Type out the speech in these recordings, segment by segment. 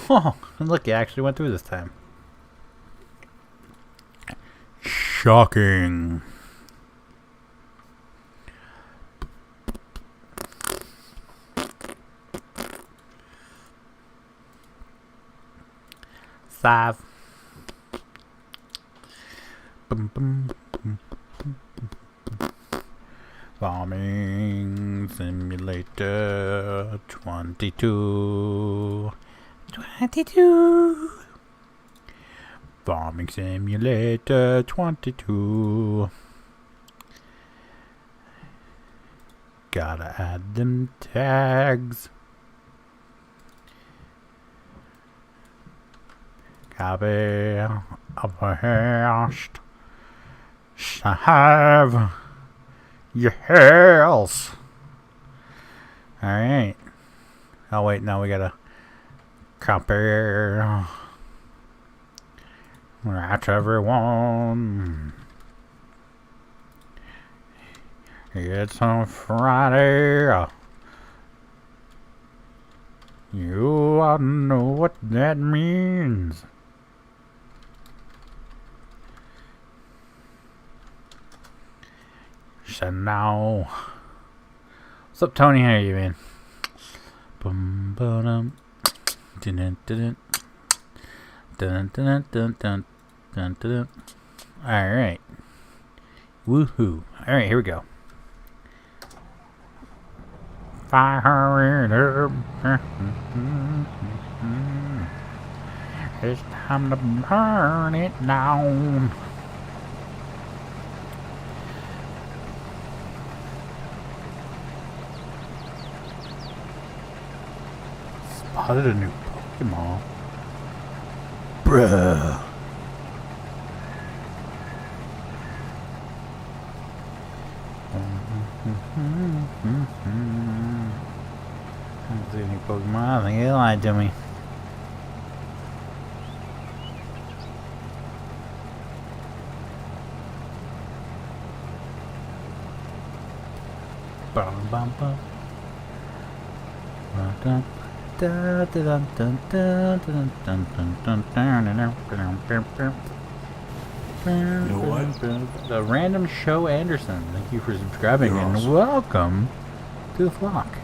Oh, look, it actually went through this time. Shocking. Five. Boom, boom, boom, boom, boom. Farming Simulator 22. 22. Farming Simulator 22. Gotta add them tags. Copy of a hash. Have your heels. Alright. Oh wait, now we gotta copy. That's everyone. It's on Friday. You ought to know what that means. So now, what's up, Tony? How are you, man? Bum ba dum, dun dun dun dun dun dun dun dun. All right, woohoo! All right, here we go. Fire it up! It's time to burn it down. Spotted a new Pokemon. Bruh. I don't see any Pokemon. I think he lied to me. Bum bum bum. Dun dun dun dun dun dun dun dun dun. You know what? The Random Show Anderson. Thank you for subscribing You're and awesome. welcome to the flock.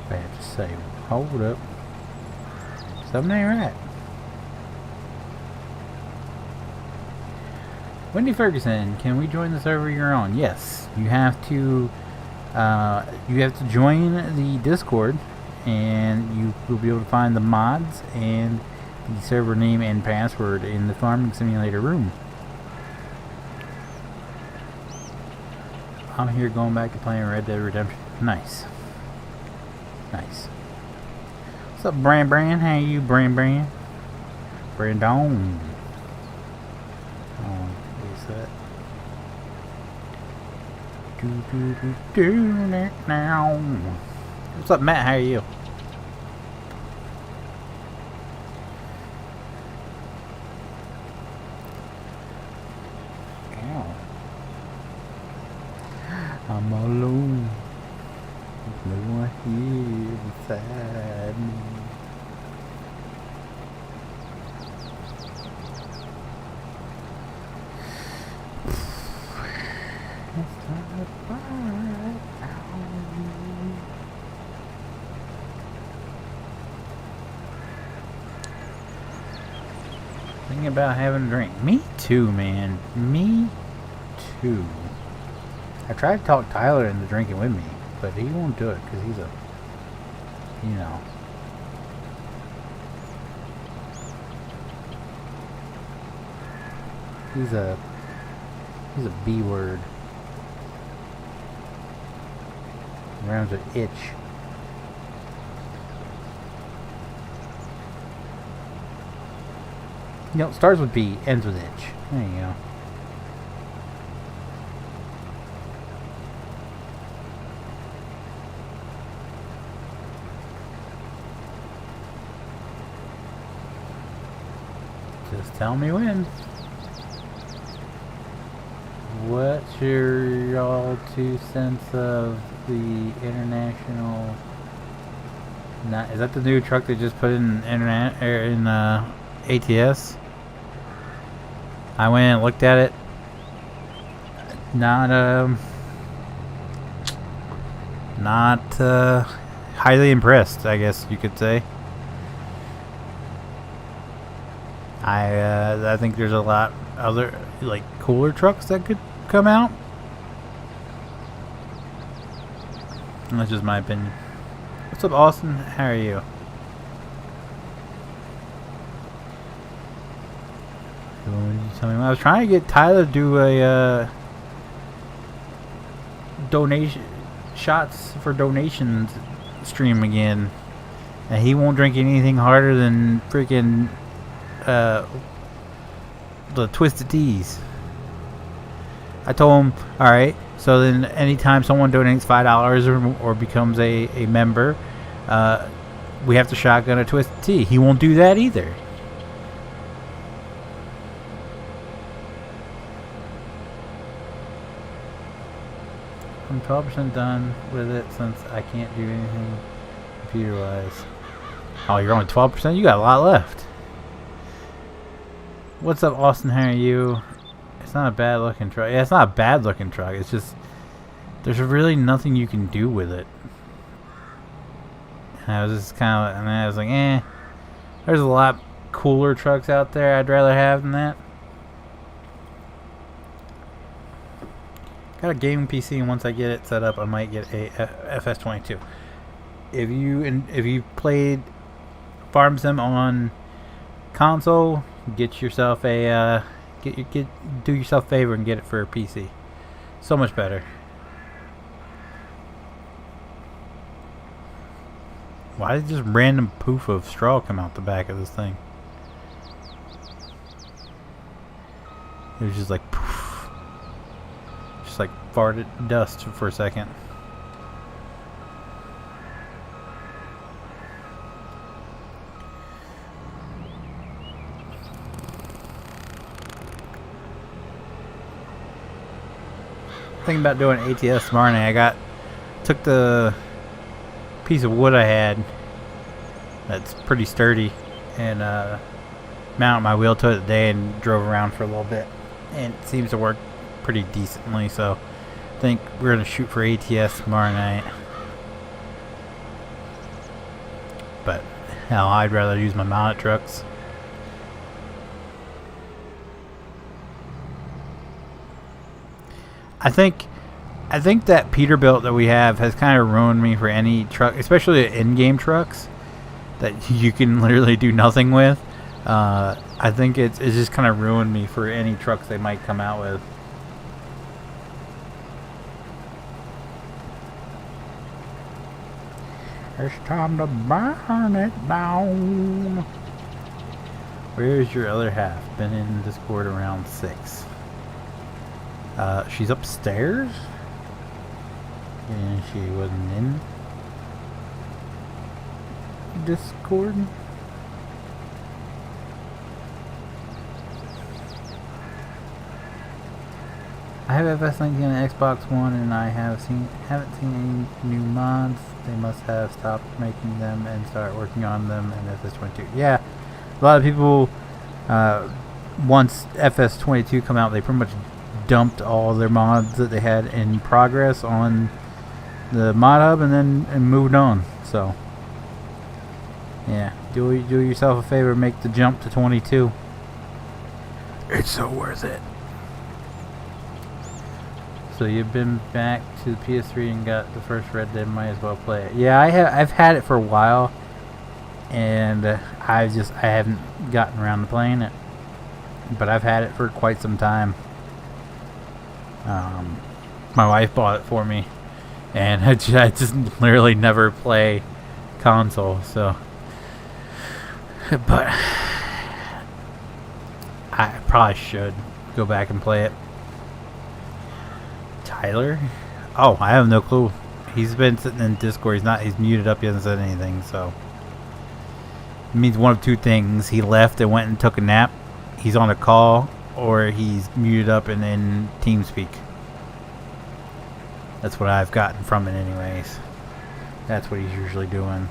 I have to say, hold up. Something ain't right. Wendy Ferguson, can we join the server you're on? Yes, you have to. You have to join the Discord, and you will be able to find the mods and the server name and password in the Farming Simulator room. I'm here going back to playing Red Dead Redemption. Nice. Nice. What's up, Bran? How you, Bran? Brandon. Oh, what's that? Do that now. What's up, Matt? How are you? Ow. I'm alone. No one here beside me. It's time to burn down. Thinking about having a drink. Me too, man. Me too. I tried to talk Tyler into drinking with me, but he won't do it because he's a, you know. He's a B word. Rhymes with itch. You know, starts with B, ends with itch. There you go. Just tell me when. what's your all 2 cents of the international? Not, is that the new truck they just put in internet or in ATS? I went and looked at it. Not highly impressed, I guess you could say. I think there's a lot other like cooler trucks that could come out. That's just my opinion. What's up, Austin? How are you? I was trying to get Tyler to do a donation shots for donations stream again, and he won't drink anything harder than freaking the Twisted Teas. I told him, alright, so then anytime someone donates $5 or becomes a member, we have to shotgun a Twisted Tea. He won't do that either. I'm 12% done with it since I can't do anything computer-wise. Oh, you're only 12%? You got a lot left. What's up, Austin? How are you? It's not a bad-looking truck. Yeah, it's not a bad-looking truck. It's just there's really nothing you can do with it. And I was just kind of, and I was like, there's a lot cooler trucks out there I'd rather have than that. Got a gaming PC, and once I get it set up, I might get a FS22. If you played Farm Sim on console, get yourself a do yourself a favor and get it for a PC. So much better. Why did just random poof of straw come out the back of this thing? It was just like poof. Just like farted dust for a second. Thinking about doing ATS tomorrow night. Took the piece of wood I had that's pretty sturdy and mounted my wheel to it today and drove around for a little bit, and it seems to work pretty decently, so I think we're gonna shoot for ATS tomorrow night. But hell, I'd rather use my mounted trucks. I think that Peterbilt that we have has kind of ruined me for any truck, especially in-game trucks that you can literally do nothing with. I think it's just kind of ruined me for any trucks they might come out with. It's time to burn it down. Where's your other half? Been in Discord around 6. She's upstairs? And she wasn't in Discord? I have FS19 on Xbox One, and I haven't seen any new mods. They must have stopped making them and start working on them in FS22. Yeah, a lot of people, once FS22 come out, they pretty much dumped all their mods that they had in progress on the mod hub and moved on. So yeah, do yourself a favor, make the jump to 22. It's so worth it. So you've been back to the PS3 and got the first Red Dead, might as well play it. Yeah, I've had it for a while, and I haven't gotten around to playing it, but I've had it for quite some time. My wife bought it for me, and I just literally never play console, so. But I probably should go back and play it. Tyler? Oh, I have no clue. He's been sitting in Discord. He's muted up. He hasn't said anything, so. It means one of two things. He left and went and took a nap. He's on a call, or he's muted up and in TeamSpeak. That's what I've gotten from it anyways. That's what he's usually doing.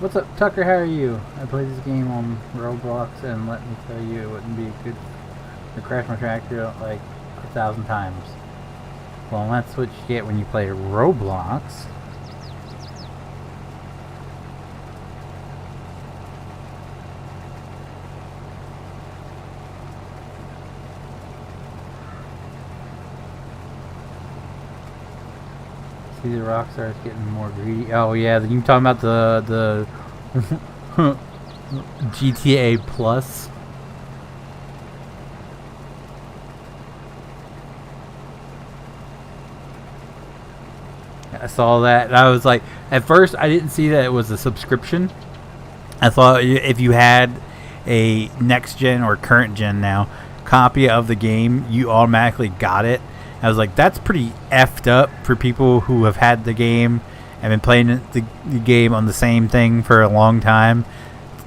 What's up, Tucker? How are you? I played this game on Roblox, and let me tell you, it wouldn't be good to crash my tractor like 1,000 times. Well, that's what you get when you play Roblox. See, the Rockstar's getting more greedy. Oh yeah, you talking about the GTA Plus? I saw that, and I was like, at first I didn't see that it was a subscription. I thought if you had a next gen or current gen now copy of the game, you automatically got it. I was like, that's pretty effed up for people who have had the game and been playing the game on the same thing for a long time.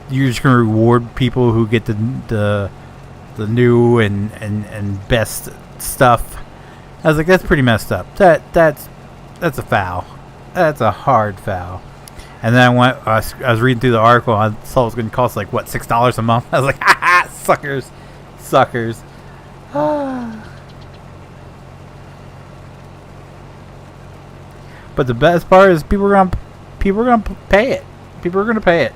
You're just gonna reward people who get the new and best stuff. I was like, that's pretty messed up. That's a foul. That's a hard foul. And then I was reading through the article. I saw it was going to cost like what, $6 a month. I was like, ha ha, suckers. But the best part is people are gonna pay it. People are gonna pay it.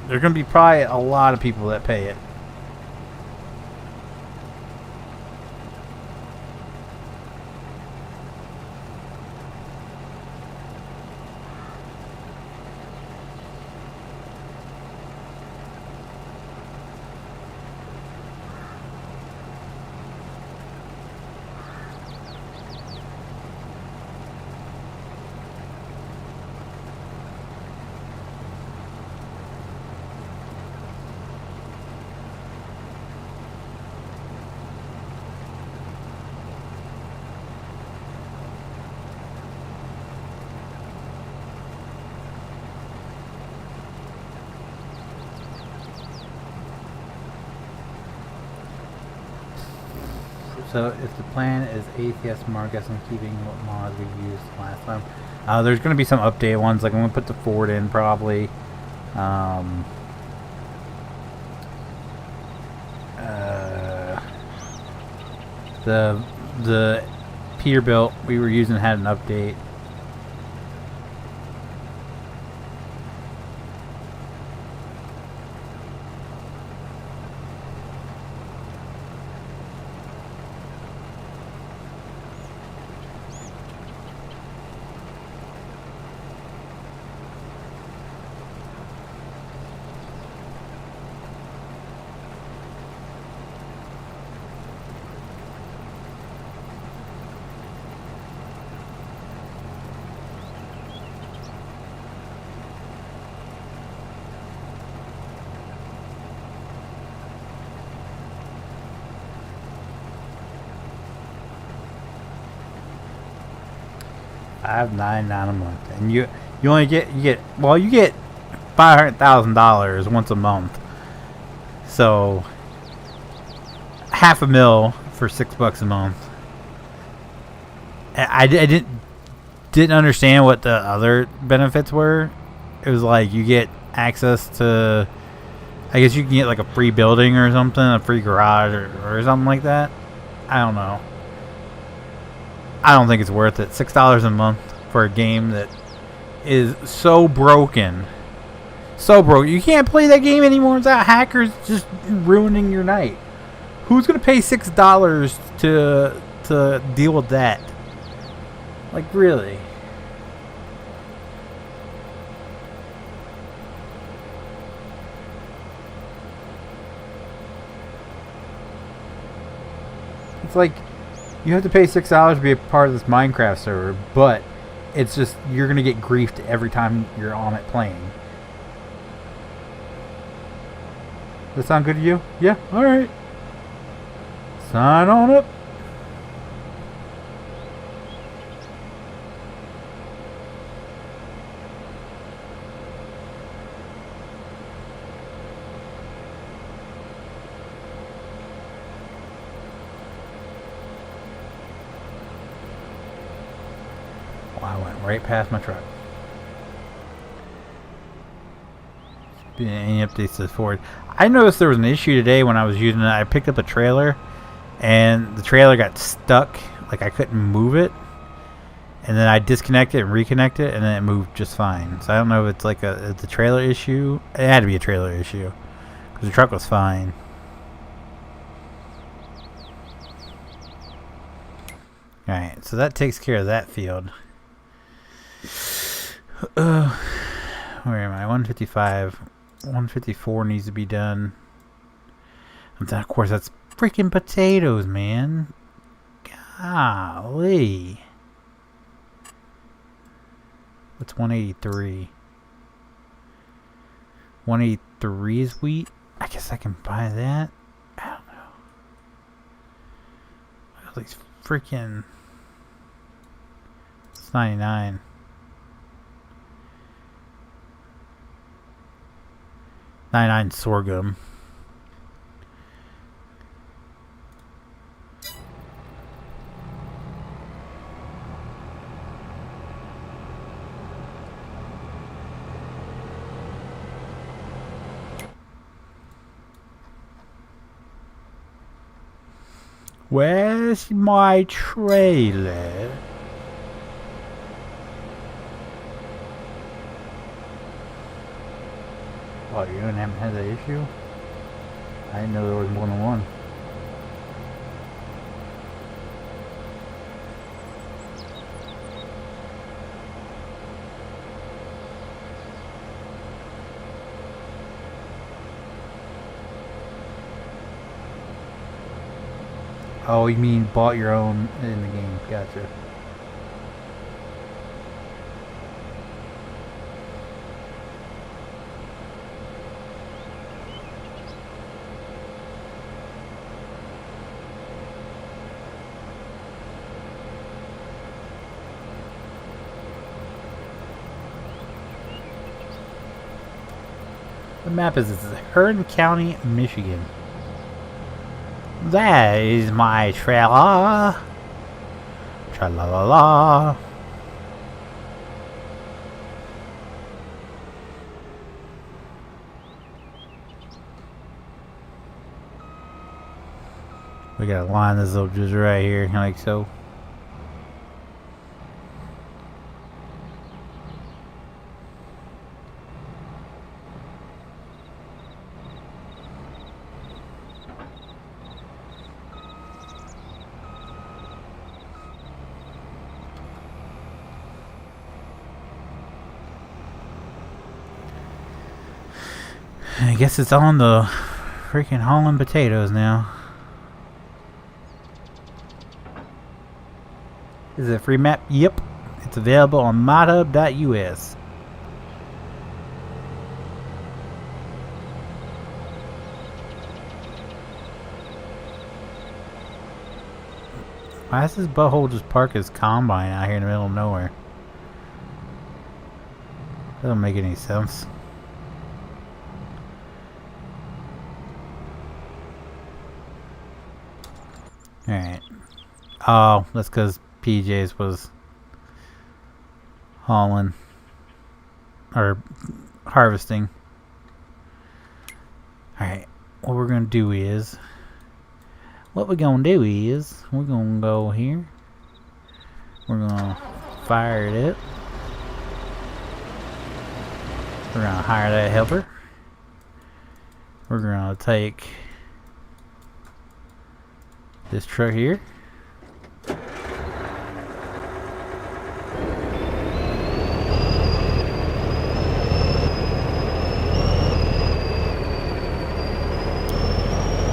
There's gonna be probably a lot of people that pay it. So if the plan is ATS Mark, I guess I'm keeping what mods we used last time. There's going to be some updated ones. Like I'm going to put the Ford in probably. The Peterbilt we were using had an update. $5.99 a month, and you only get $500,000 once a month. So $500,000 for $6 a month. I didn't understand what the other benefits were. It was like you get access to, I guess you can get like a free building or something, a free garage or something like that. I don't know. I don't think it's worth it. $6 a month for a game that is so broken. So broken. You can't play that game anymore without hackers just ruining your night. Who's going to pay $6 to deal with that? Like, really? It's like you have to pay $6 to be a part of this Minecraft server, but it's just you're gonna get griefed every time you're on it playing. Does that sound good to you? Yeah? Alright. Sign on up. I went right past my truck. Any updates to Ford? I noticed there was an issue today when I was using it. I picked up a trailer, and the trailer got stuck. Like I couldn't move it, and then I disconnected and reconnected it, and then it moved just fine. So I don't know if it's like it's a trailer issue. It had to be a trailer issue because the truck was fine. All right, so that takes care of that field. Where am I? 155. 154 needs to be done. And then, of course, that's freaking potatoes, man. Golly. What's 183? 183 is wheat? I guess I can buy that. I don't know. Look at these freaking... It's 99. Sorghum. Where's my trailer? Oh, you haven't had that issue? I didn't know there was more than one. Oh, you mean bought your own in the game? Gotcha. The map is Hearn County, Michigan. That is my trailer. Tra-la-la-la. We gotta line this up just right here, like so. I guess it's on the freaking hauling potatoes now. Is it a free map? Yep. It's available on modhub.us. Why does this butthole just park his combine out here in the middle of nowhere? Doesn't make any sense. Alright. Oh, that's because PJ's was hauling. Or harvesting. Alright. What we're going to do is... we're going to go here. We're going to fire it up. We're going to hire that helper. We're going to take this truck here.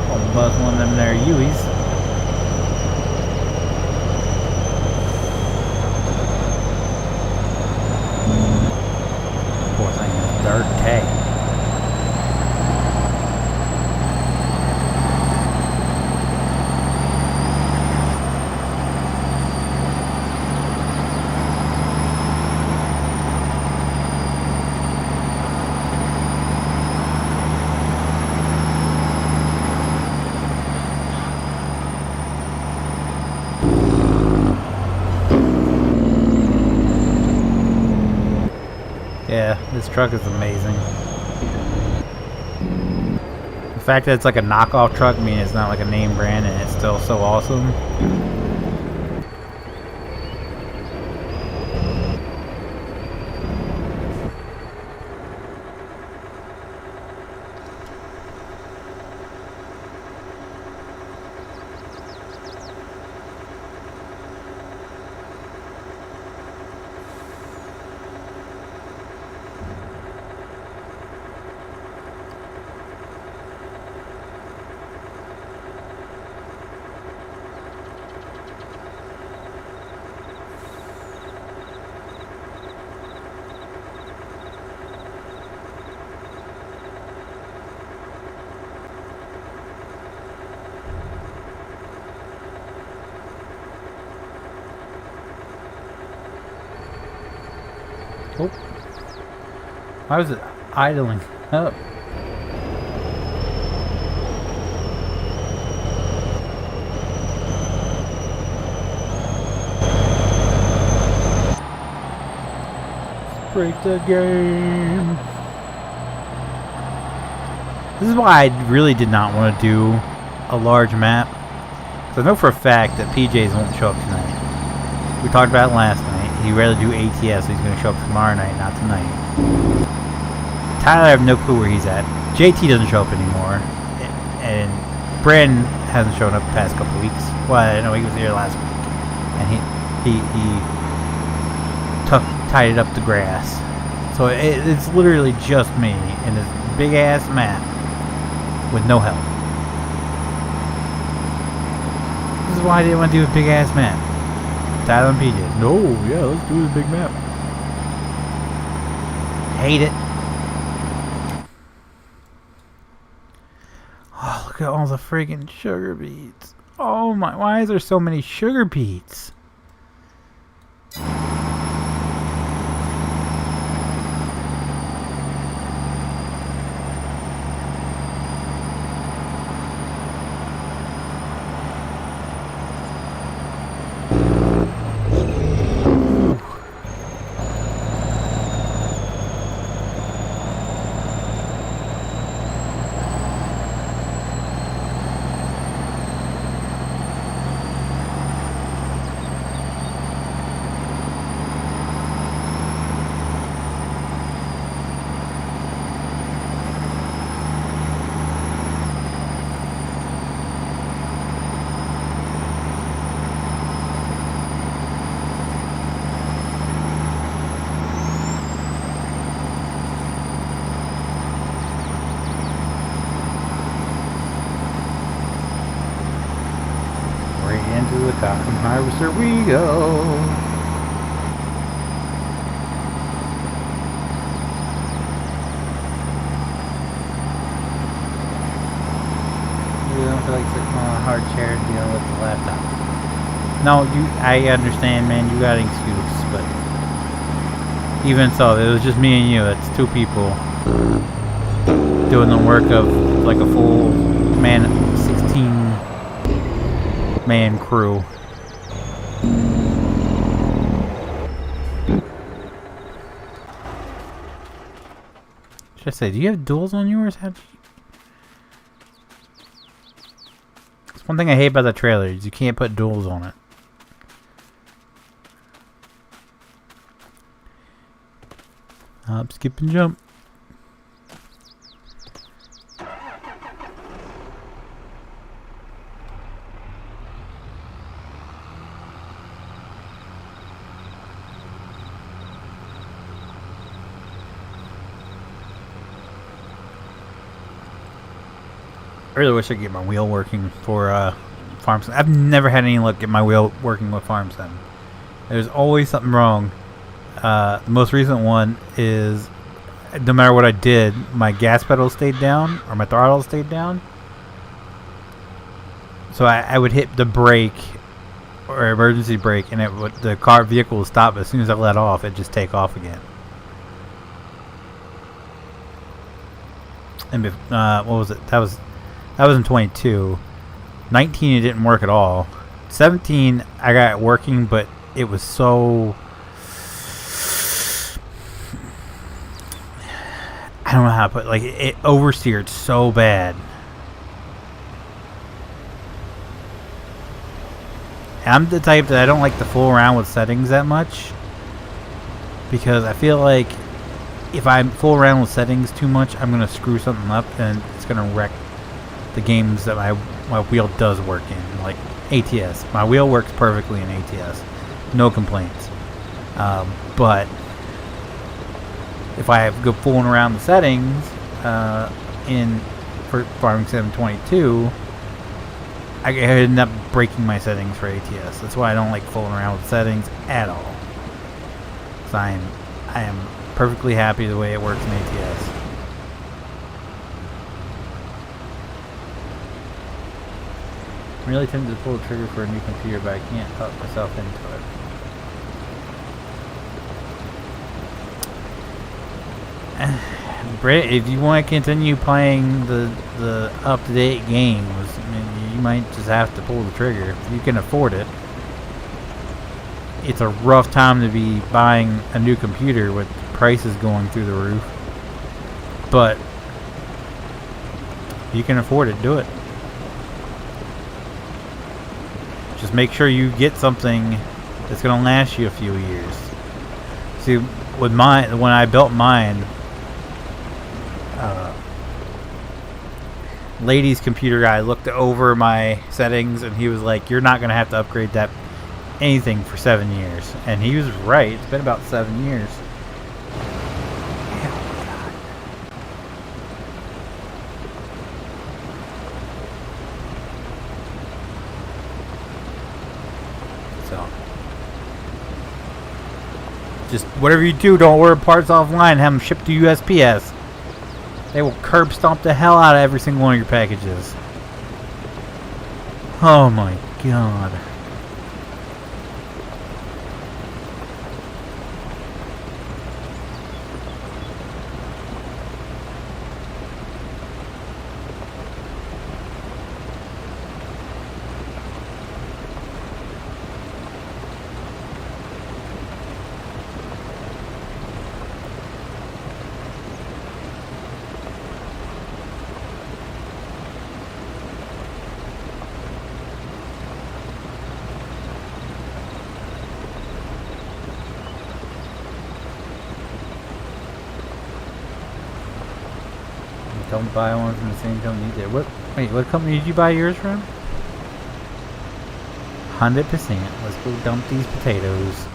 I'll buzz one of them there Uis. Poor thing is dirt tag. Yeah, this truck is amazing. The fact that it's like a knockoff truck, meaning it's not like a name brand, and it's still so awesome. Oh. Why was it idling up? Break the game. This is why I really did not want to do a large map. So I know for a fact that PJs won't show up tonight. We talked about it last night. He'd rather do ATS, so he's going to show up tomorrow night, not tonight. Tyler, I have no clue where he's at. JT doesn't show up anymore. And Brandon hasn't shown up the past couple weeks. Well, I know he was here last week. And he tied up the grass. So it's literally just me in this big ass map with no help. This is why I didn't want to do a big ass map. Tyler and PJ. No, yeah, let's do the big map. Hate it. Oh, look at all the friggin' sugar beets. Oh my, why is there so many sugar beets? Into the cotton harvester we go. You don't feel like sitting on a hard chair and dealing with the laptop. No, I understand, man. You got an excuse, but even so, it was just me and you. It's two people doing the work of like a full man 16 man crew. Should I say, do you have duals on yours? It's one thing I hate about the trailer is you can't put duals on it. Hop, skip, and jump. I really wish I could get my wheel working for FarmSim. I've never had any luck get my wheel working with FarmSim. There's always something wrong. The most recent one is no matter what I did, my gas pedal stayed down or my throttle stayed down. So I would hit the brake or emergency brake, and the vehicle would stop. But as soon as I let off, it'd just take off again. And what was it? That was in 22. 19, it didn't work at all. 17, I got it working, but it was so... I don't know how to put it. Like, it oversteered so bad. I'm the type that I don't like to fool around with settings that much, because I feel like if I fool around with settings too much, I'm going to screw something up and it's going to wreck the games that my wheel does work in. Like ATS. My wheel works perfectly in ATS. No complaints. But if I go fooling around the settings for Farming Sim 22, I end up breaking my settings for ATS. That's why I don't like fooling around with settings at all. So I am perfectly happy the way it works in ATS. I'm really tempted to pull the trigger for a new computer, but I can't talk myself into it. Brett, if you want to continue playing the up-to-date games, I mean, you might just have to pull the trigger. If you can afford it. It's a rough time to be buying a new computer with prices going through the roof. But if you can afford it, do it. Just make sure you get something that's going to last you a few years. See, with mine, when I built mine, lady's computer guy looked over my settings and he was like, "You're not going to have to upgrade that anything for 7 years." And he was right. It's been about 7 years. So, just whatever you do, don't order parts offline. Have them shipped to USPS. They will curb stomp the hell out of every single one of your packages. Oh my god. Don't buy one from the same company you did. Wait, what company did you buy yours from? 100%. Let's go dump these potatoes.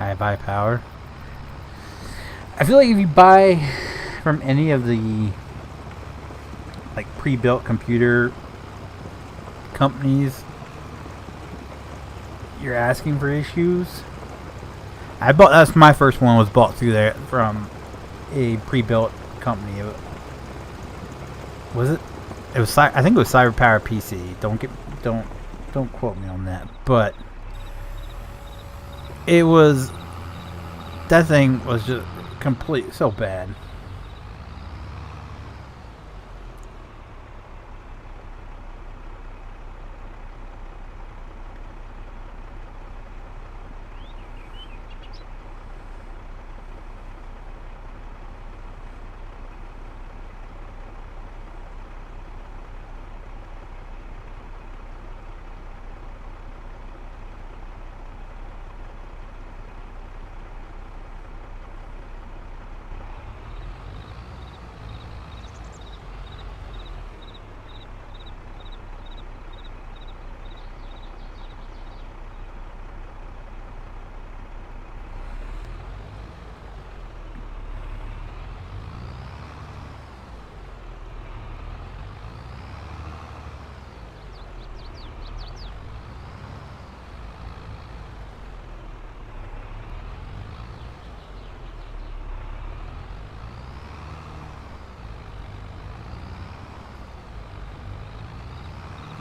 I buy power. I feel like if you buy from any of the like pre-built computer companies, you're asking for issues. That's my first one was bought through there from a pre-built company. Was it? It was. I think it was CyberPower PC. Don't quote me on that. But it was. That thing was just so bad.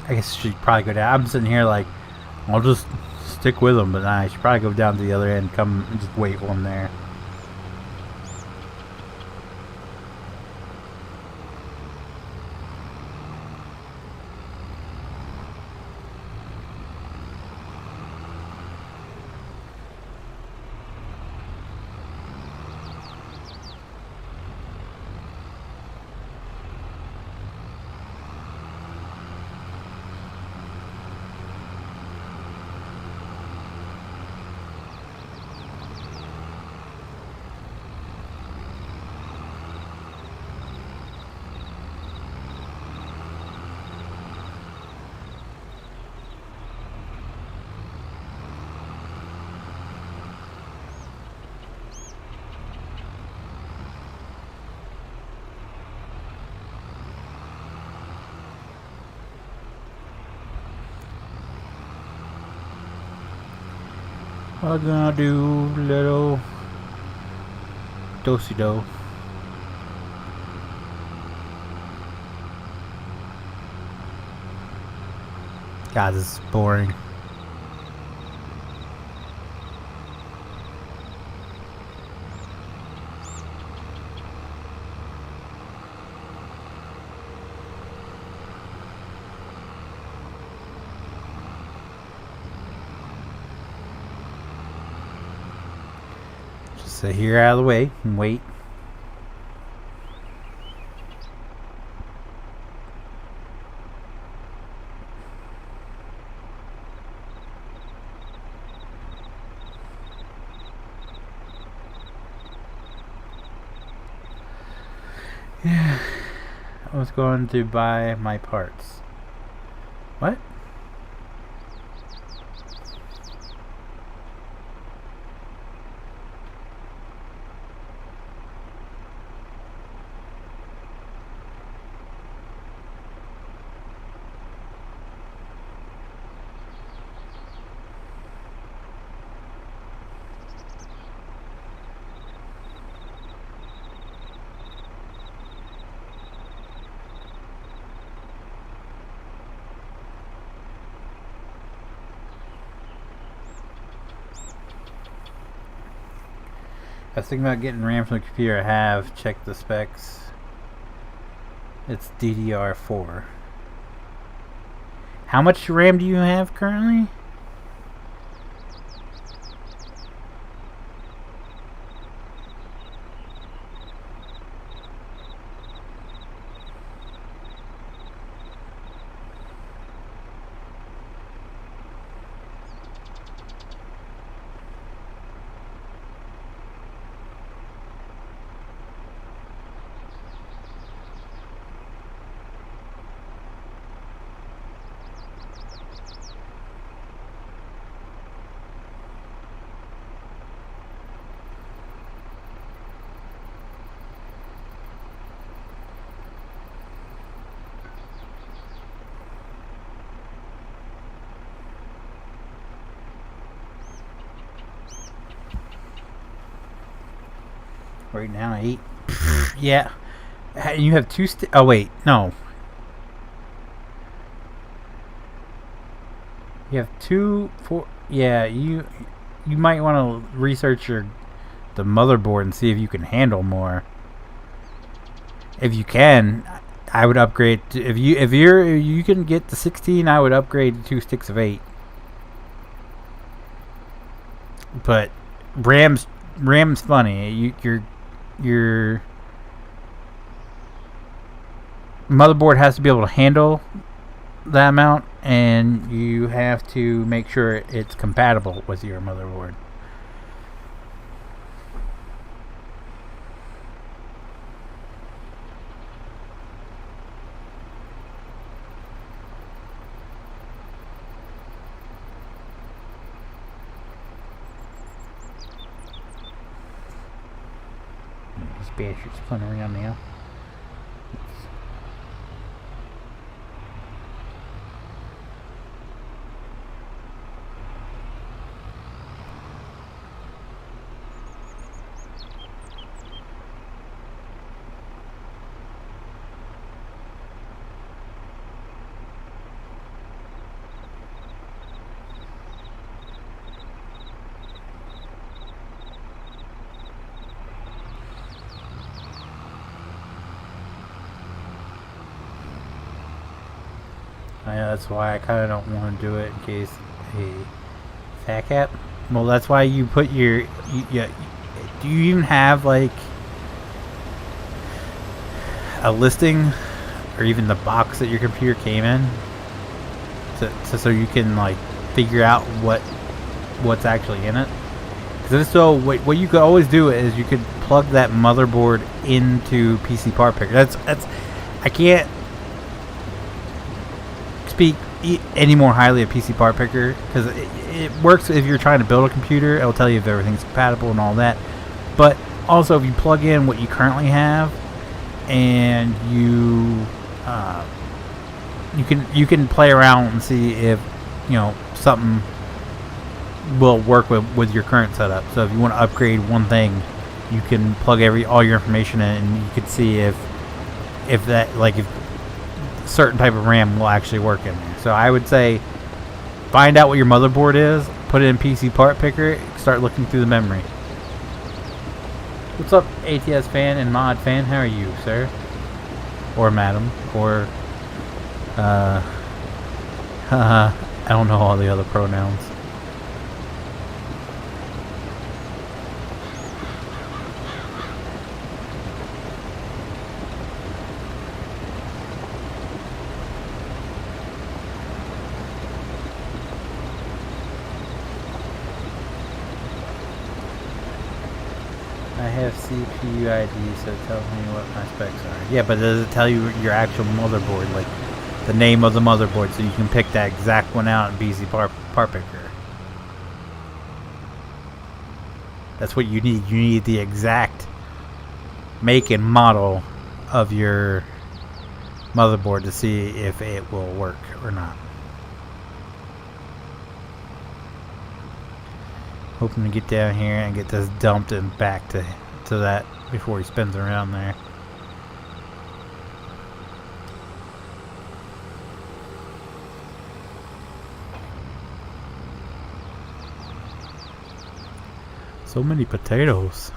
I guess I should probably go down. I'm sitting here like, I'll just stick with them, but I should probably go down to the other end, come and just wait for them there. I'm gonna do little do-si-do. God, this is boring. Sit here out of the way and wait. Yeah, I was going to buy my parts. What? I was thinking about getting RAM from the computer I have. Check the specs. It's DDR4. How much RAM do you have currently? Right now, 8. Yeah, You have oh wait, no. You have 4. Yeah, you might want to research the motherboard and see if you can handle more. If you can, I would upgrade. If you can get the 16, I would upgrade to 2 sticks of 8. But RAM's funny. Your motherboard has to be able to handle that amount, and you have to make sure it's compatible with your motherboard. These bastards fun around now. That's why I kind of don't want to do it in case a fat cap. Well, that's why you put your. Do you even have like a listing, or even the box that your computer came in, so you can like figure out what's actually in it? Because if so, what you could always do is you could plug that motherboard into PC part picker. That's I can't speak any more highly of PC part picker, because it works if you're trying to build a computer. It'll tell you if everything's compatible and all that, but also if you plug in what you currently have, and you can play around and see if something will work with your current setup. So if you want to upgrade one thing, you can plug all your information in, and you can see if certain type of RAM will actually work in there. So I would say find out what your motherboard is, put it in PC part picker, start looking through the memory. What's up, ATS fan and mod fan? How are you, sir? Or madam? Or I don't know all the other pronouns. I have CPU ID, so it tells me what my specs are. Yeah, but does it tell you your actual motherboard, like the name of the motherboard, so you can pick that exact one out in PC part picker? That's what you need. You need the exact make and model of your motherboard to see if it will work or not. Hoping to get down here and get this dumped and back to that before he spins around there. So many potatoes.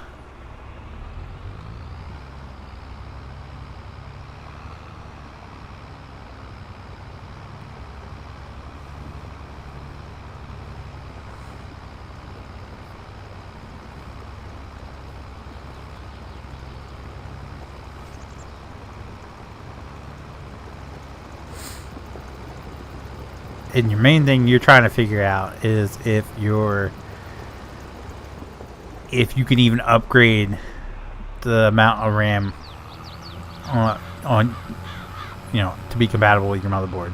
And your main thing you're trying to figure out is if you can even upgrade the amount of RAM on to be compatible with your motherboard.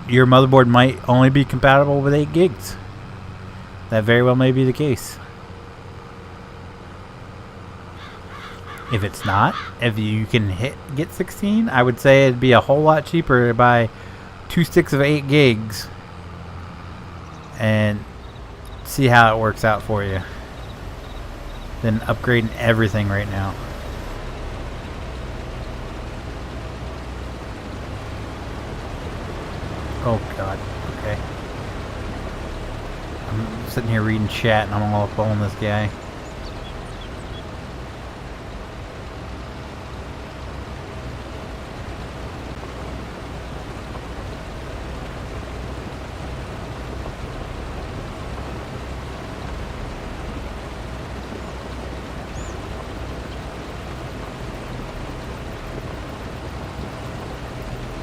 Your motherboard might only be compatible with 8 gigs. That very well may be the case. If it's not, if you can get 16, I would say it'd be a whole lot cheaper to buy 2 sticks of 8 gigs and see how it works out for you than upgrading everything right now. Oh God. Okay. I'm sitting here reading chat and I'm all up on this guy.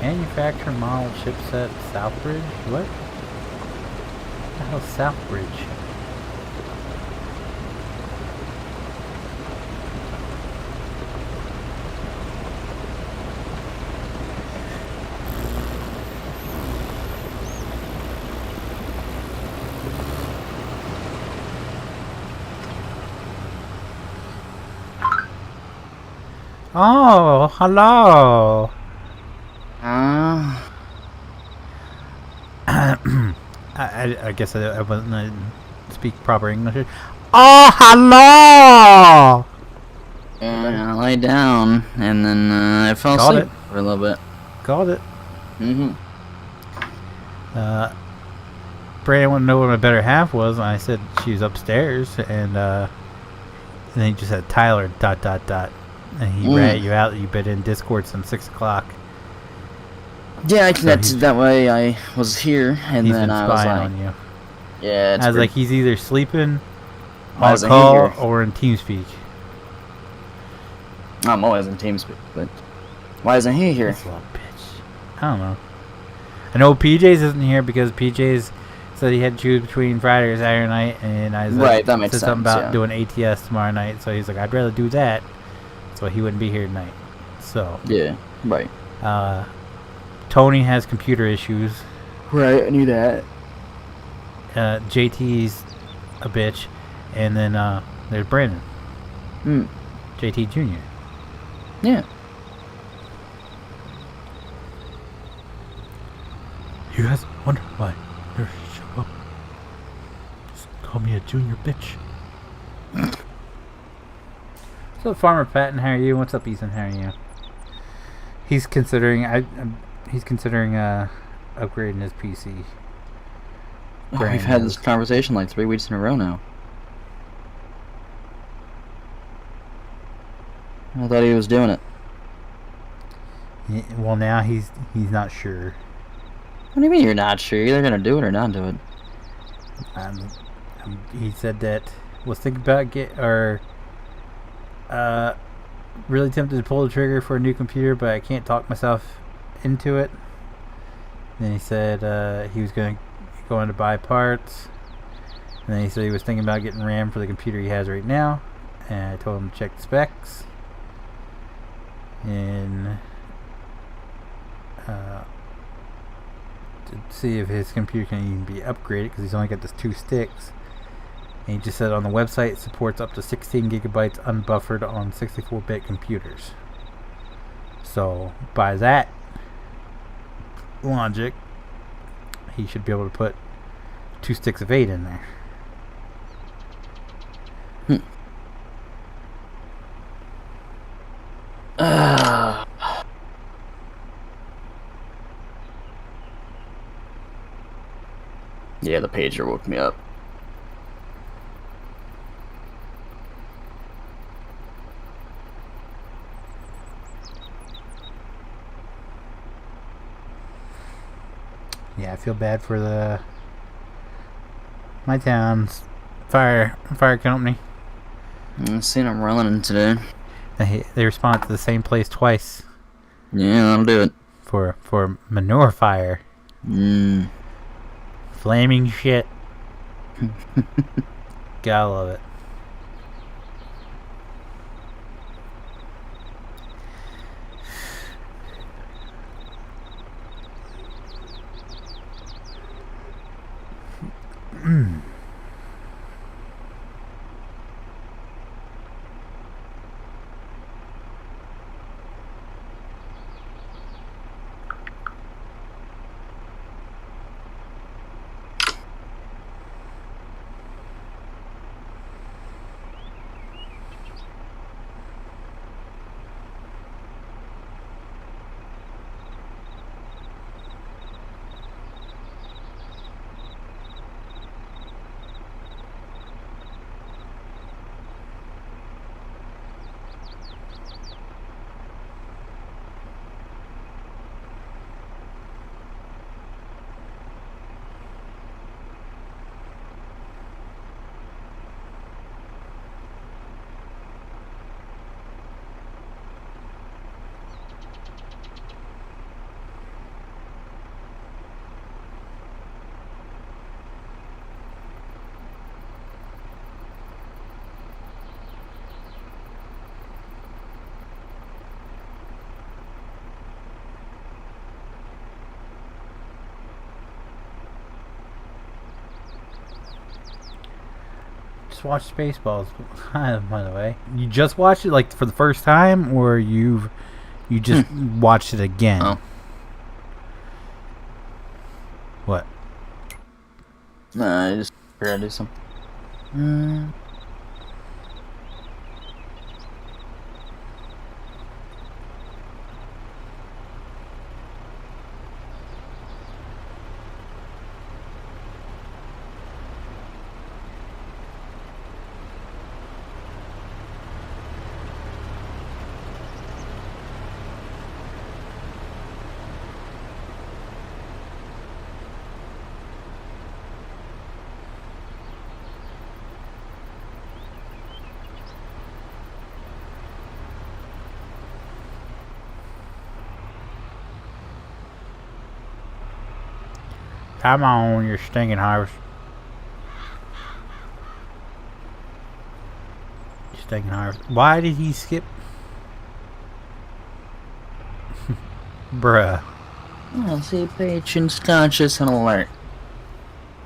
Manufacturer model chipset Southbridge? What? What the hell is Southbridge? Oh, hello. I guess I wasn't speak proper English. Oh, hello! And I lay down, and then I fell asleep for a little bit. Got it. Brandon wanted to know where my better half was, and I said she was upstairs, and then he just said Tyler ... And he rat you out that you've been in Discord since 6 o'clock. Yeah, that's that way I was here, and then I was like, on you. Yeah, it's I was like, he's either sleeping Why on isn't he call here? or in TeamSpeak. I'm always in TeamSpeak, but why isn't he here? This little bitch. I don't know. I know PJ's isn't here because PJ's said he had to choose between Friday or Saturday night, and I Right, that makes said sense, something about yeah. doing ATS tomorrow night, so he's like, I'd rather do that, so he wouldn't be here tonight. So Yeah, right. Tony has computer issues. Right, I knew that. JT's a bitch, and then there's Brandon. JT Jr. Yeah. You guys wonder why nurses show up? Just call me a junior bitch. What's up, Farmer Patton? How are you? What's up, Ethan? How are you? He's considering. He's considering upgrading his PC. Oh, we've had this conversation like 3 weeks in a row now. I thought he was doing it. Yeah, well, now he's not sure. What do you mean you're not sure? You're either gonna do it or not do it. He said that was thinking about really tempted to pull the trigger for a new computer, but I can't talk myself into it. Then he said he was going to buy parts. And then he said he was thinking about getting RAM for the computer he has right now. And I told him to check the specs. And to see if his computer can even be upgraded, because he's only got this 2 sticks. And he just said on the website it supports up to 16 gigabytes unbuffered on 64-bit computers. So by that logic, he should be able to put 2 sticks of 8 in there. Yeah, the pager woke me up. Yeah, I feel bad for my town's fire company. I seen him running today. They responded to the same place twice. Yeah, that'll do it. For manure fire. Flaming shit. Gotta love it. just watched Spaceballs, by the way. You just watched it like for the first time, or you just watched it again? Oh. What? Nah, I just figured I'd do something. Come on, you stinking harvest. Stinking harvest. Why did he skip? Bruh. Oh, see, patience, conscious, and alert.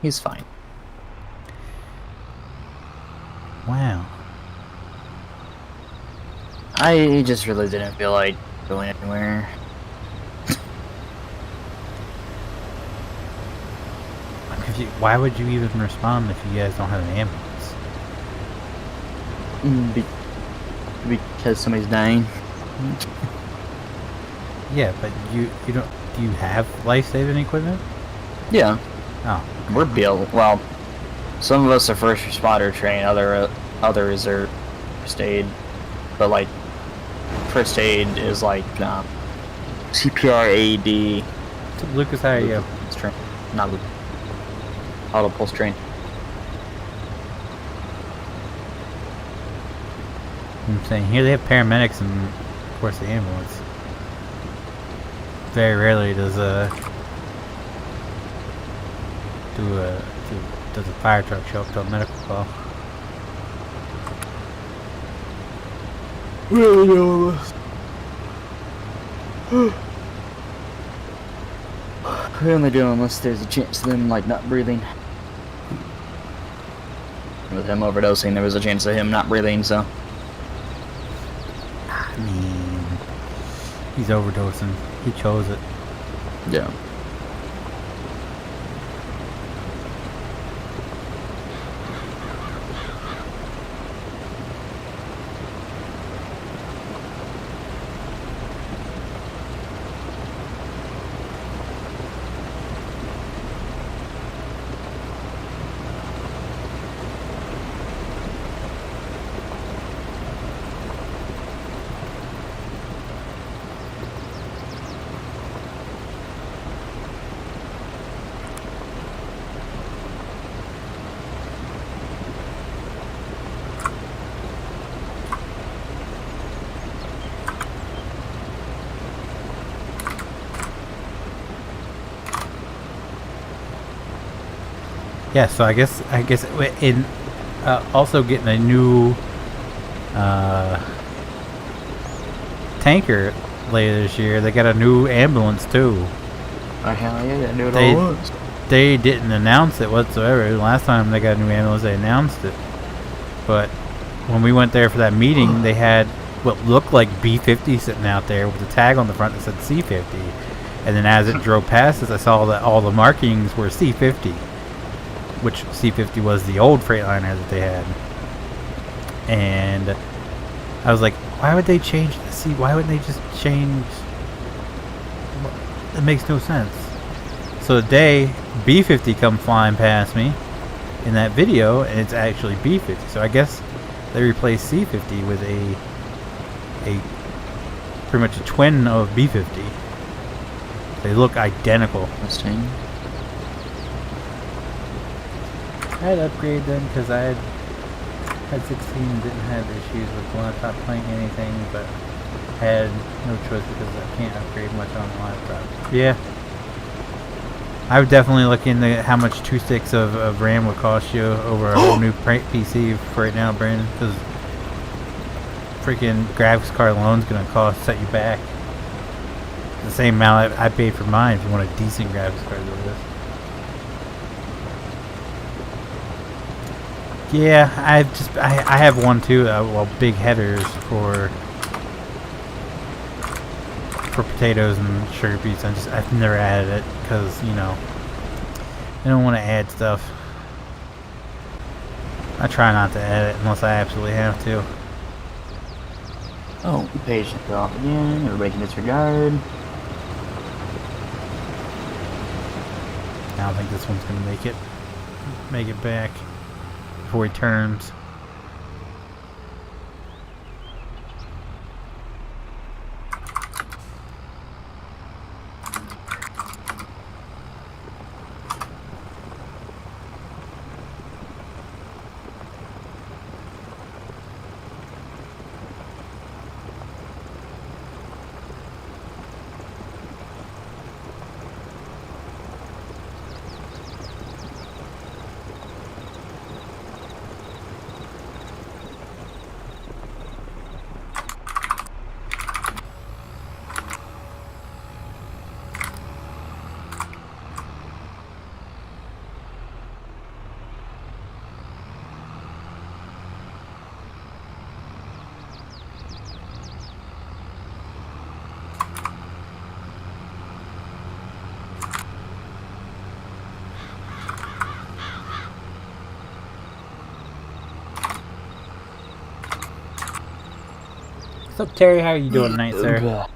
He's fine. Wow. I just really didn't feel like going anywhere. Why would you even respond if you guys don't have an ambulance? Because somebody's dying. Yeah, but you don't. Do you have life-saving equipment? Yeah. Oh. We're built. Well, some of us are first responder trained. Others are first aid. But like, first aid is like CPR, AED. Lucas, how are you? Not Lucas. Auto pulse train. I'm saying here they have paramedics and of course the ambulance. Very rarely does does a fire truck show up to a medical call. We only do unless there's a chance of them like not breathing. With him overdosing, there was a chance of him not breathing, so. I mean, he's overdosing. He chose it. Yeah. Yeah, so I guess in also getting a new tanker later this year. They got a new ambulance too. Oh hell yeah, they knew it all was. They didn't announce it whatsoever. Last time they got a new ambulance, they announced it. But when we went there for that meeting, they had what looked like B50 sitting out there with a tag on the front that said C50. And then as it drove past us, I saw that all the markings were C50. Which C50 was the old Freightliner that they had. And I was like, why would they change the C? Why wouldn't they just change? It makes no sense. So today, B50 come flying past me in that video, and it's actually B50. So I guess they replaced C50 with a pretty much a twin of B50. They look identical. Interesting. I had to upgrade them because I had 16 and didn't have issues with laptop playing anything, but I had no choice because I can't upgrade much on the laptop. Yeah. I would definitely look into how much 2 sticks of RAM would cost you over a whole new PC for right now, Brandon, because freaking graphics card alone is going to set you back the same amount I paid for mine if you want a decent graphics card like this. Yeah, I have one too. Well, big headers for potatoes and sugar beets. I've never added it because you know I don't want to add stuff. I try not to add it unless I absolutely have to. Oh, page fell off again. Everybody can disregard. I don't think this one's gonna make it back before he turns. What's up, Terry? How are you doing tonight, sir?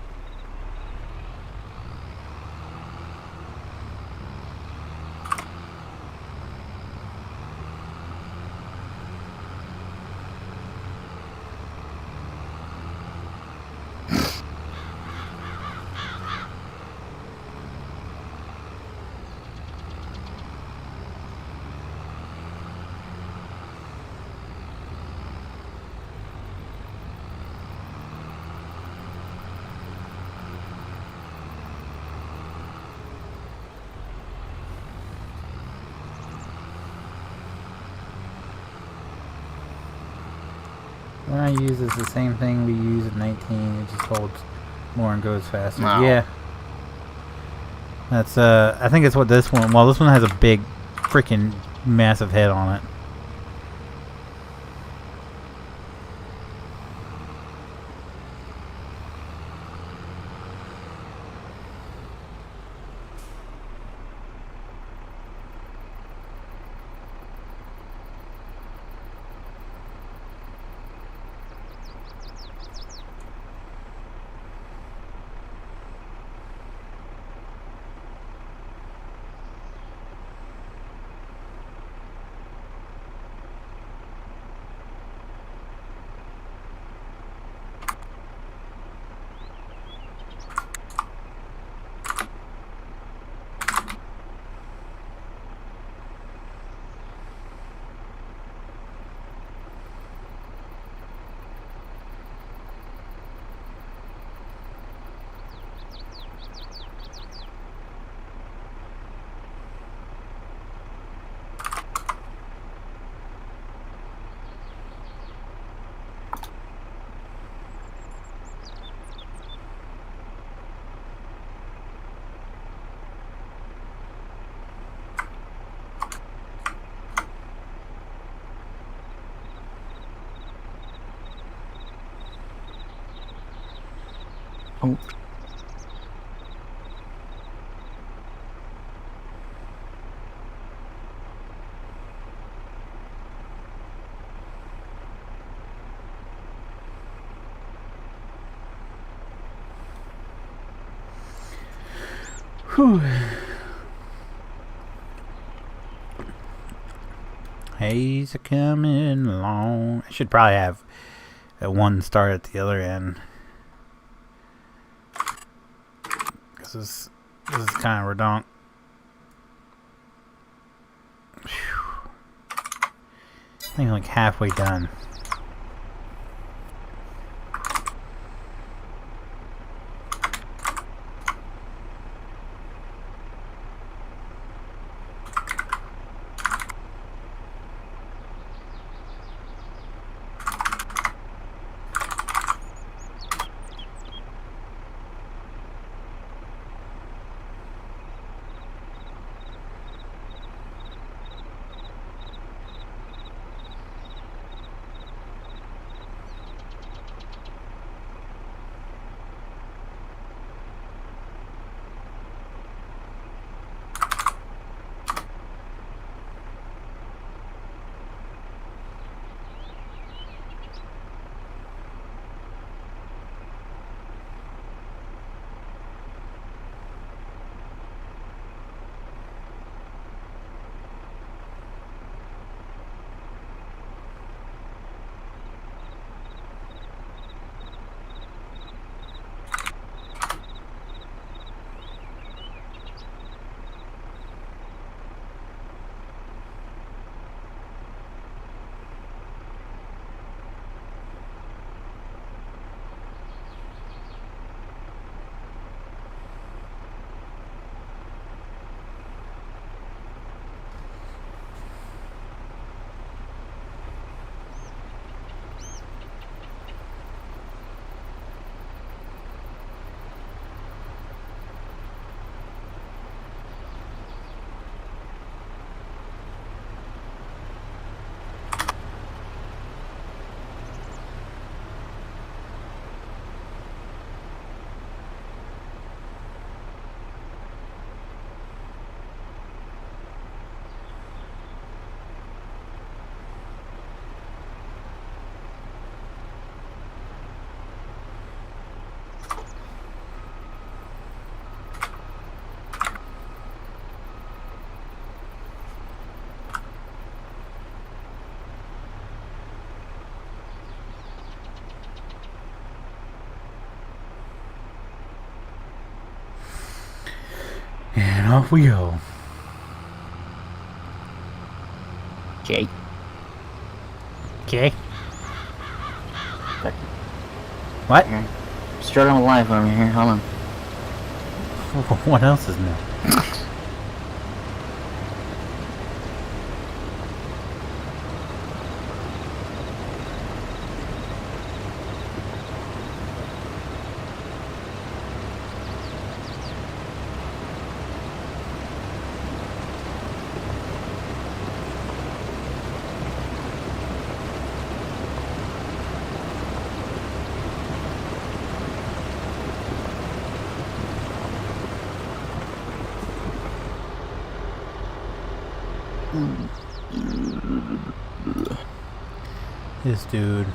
What I use is the same thing we use at 19. It just holds more and goes faster. Wow. Yeah. That's I think it's what this one. Well, this one has a big, freaking massive head on it. Oh. Whew. Haze coming along. I should probably have one start at the other end. This is kind of redonk. I think I'm like halfway done. And off we go. Okay. Okay. What? Here. Struggling with life over here. Hold on. What else is new? This dude.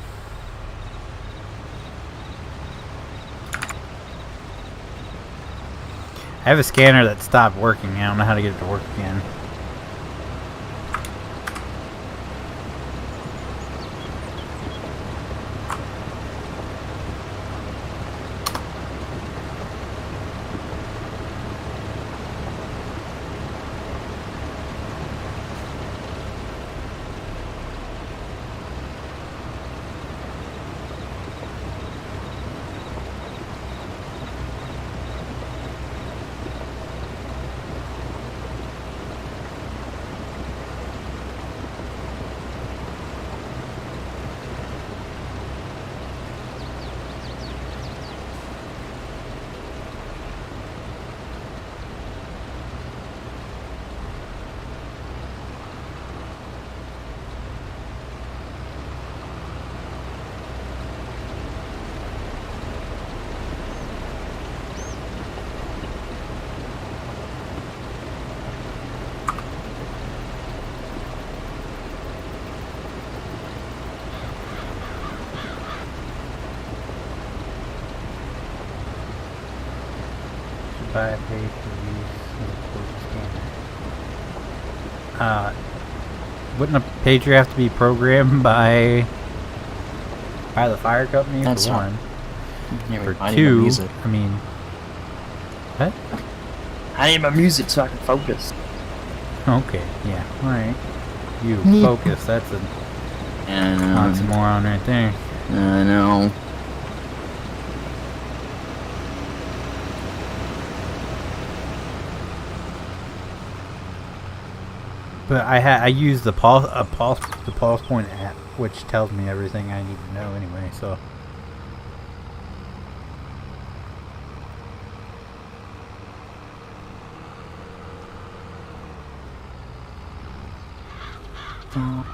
I have a scanner that stopped working. I don't know how to get it to work again. Buy a page for use scanner. Wouldn't a pager have to be programmed by the fire company for one? Yeah, for two, I mean, what? I need my music so I can focus. Okay, yeah, all right. You focus. That's a oxymoron right there. I know. But I use the pulse point app, which tells me everything I need to know anyway. So. Oh.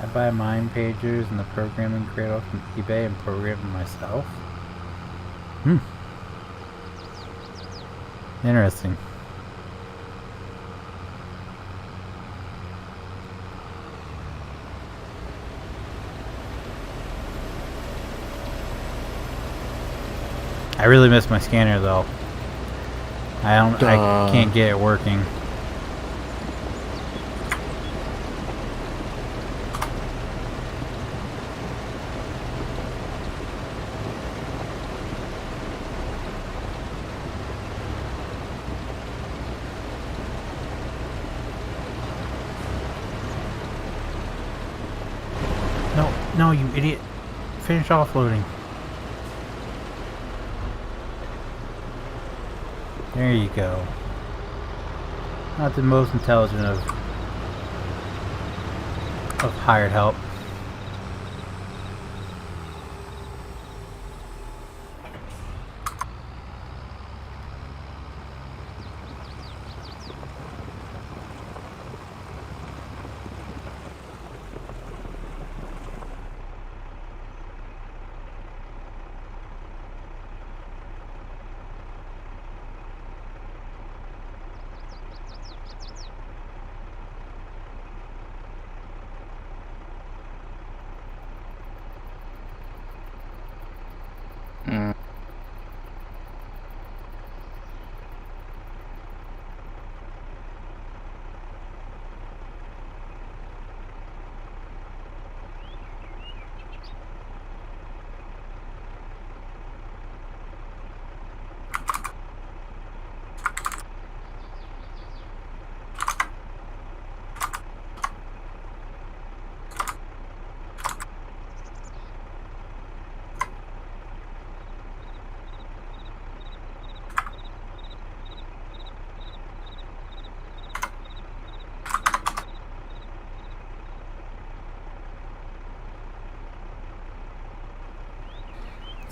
I buy mine pagers and the programming cradle from eBay and program them myself. Interesting. I really miss my scanner though. I can't get it working. No, you idiot. Finish offloading. There you go. Not the most intelligent of hired help.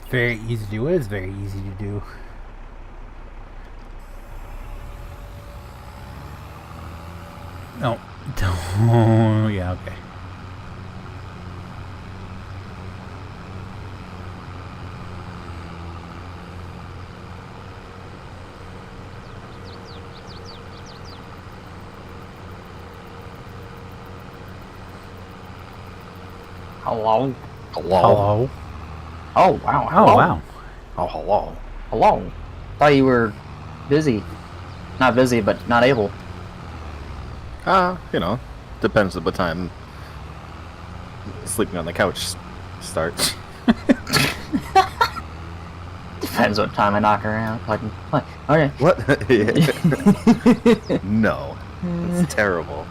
Very easy to do. What is very easy to do? No. Oh, yeah, okay. Hello? Hello? Oh, wow. Hello. Oh, wow. Oh, hello. Hello. Thought you were busy. Not busy, but not able. You know, depends on what time sleeping on the couch starts. Depends what time I knock around. Like, okay. What? No. That's terrible.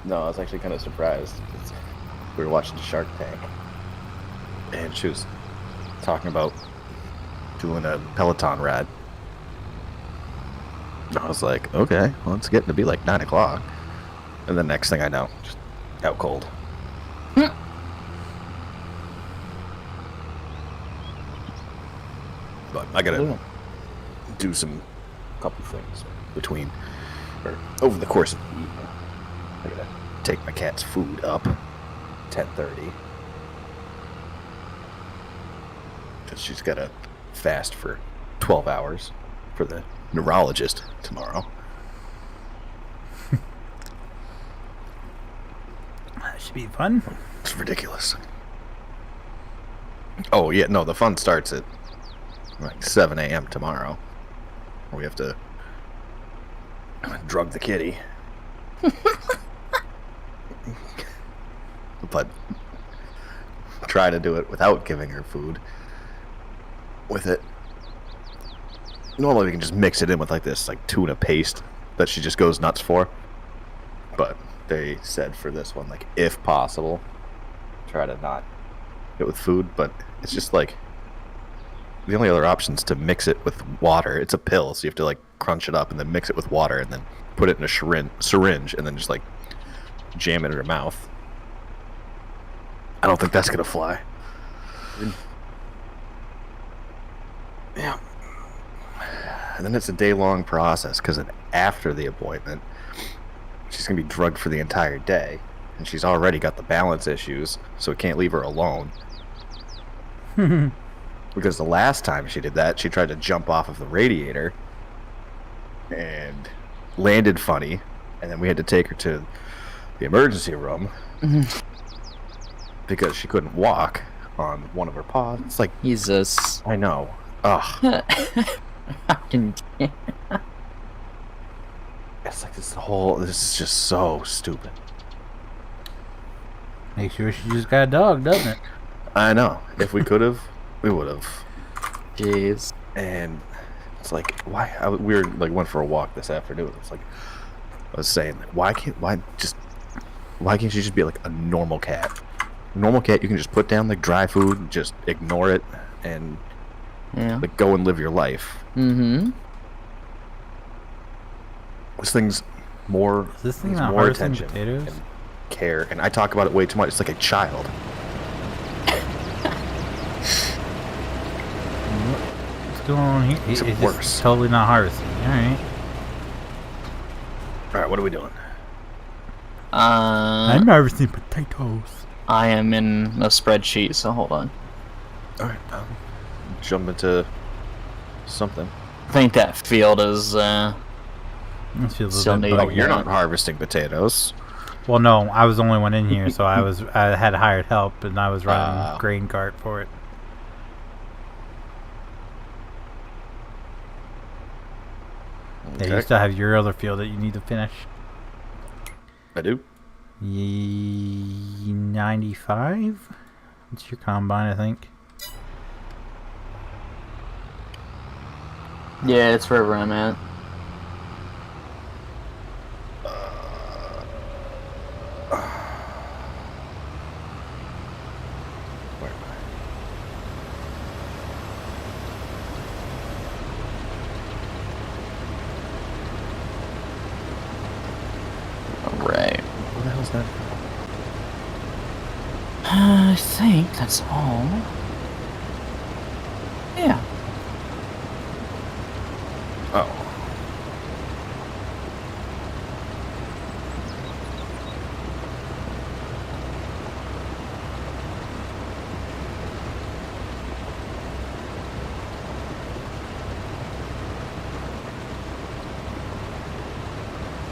No, I was actually kind of surprised. We were watching Shark Tank, and she was talking about doing a Peloton ride. I was like, okay, well, it's getting to be like 9 o'clock. And the next thing I know, just out cold. But I gotta do couple things between, or over the course of the evening. I gotta take my cat's food up 10:30. Because she's gotta fast for 12 hours for the neurologist tomorrow. That should be fun. It's ridiculous. Oh, yeah, no, the fun starts at like 7 a.m. tomorrow. We have to drug the kitty. But try to do it without giving her food. With it. Normally we can just mix it in with like this like tuna paste that she just goes nuts for. But they said for this one, like, if possible, try to not get with food. But it's just like the only other option is to mix it with water. It's a pill, so you have to like crunch it up and then mix it with water and then put it in a syringe and then just like jam it in her mouth. I don't think that's gonna fly. Yeah. And then it's a day-long process because after the appointment, she's gonna be drugged for the entire day, and she's already got the balance issues, so we can't leave her alone. Because the last time she did that, she tried to jump off of the radiator and landed funny, and then we had to take her to the emergency room because she couldn't walk on one of her paws. It's like, Jesus. I know. Ugh. It's like this is just so stupid. Make sure she just got a dog, doesn't it? I know. If we could have, we would have. Jeez. And it's like, why? We went for a walk this afternoon. It's like, I was saying, why can't she just be like a normal cat? A normal cat, you can just put down like dry food, just ignore it, and like go and live your life. Mm-hmm. This thing's more. Is this thing needs not more harvesting attention potatoes? and care, and I talk about it way too much. It's like a child. What's going on here? It's It's worse. just totally not harvesting. Alright. All right, what are we doing? I'm harvesting potatoes. I am in a spreadsheet, so hold on. All right, jump into something. I think that field is, This feels a Still bit need- Oh, buggy. you're not harvesting potatoes. Well, no, I was the only one in here, so I had hired help, and I was running grain cart for it. Yeah, you Okay. still have your other field that you need to finish. I do. 95? It's your combine, I think. yeah, it's wherever I'm at. Where am Alright. I? What the hell's that? I think that's all. Yeah. Oh.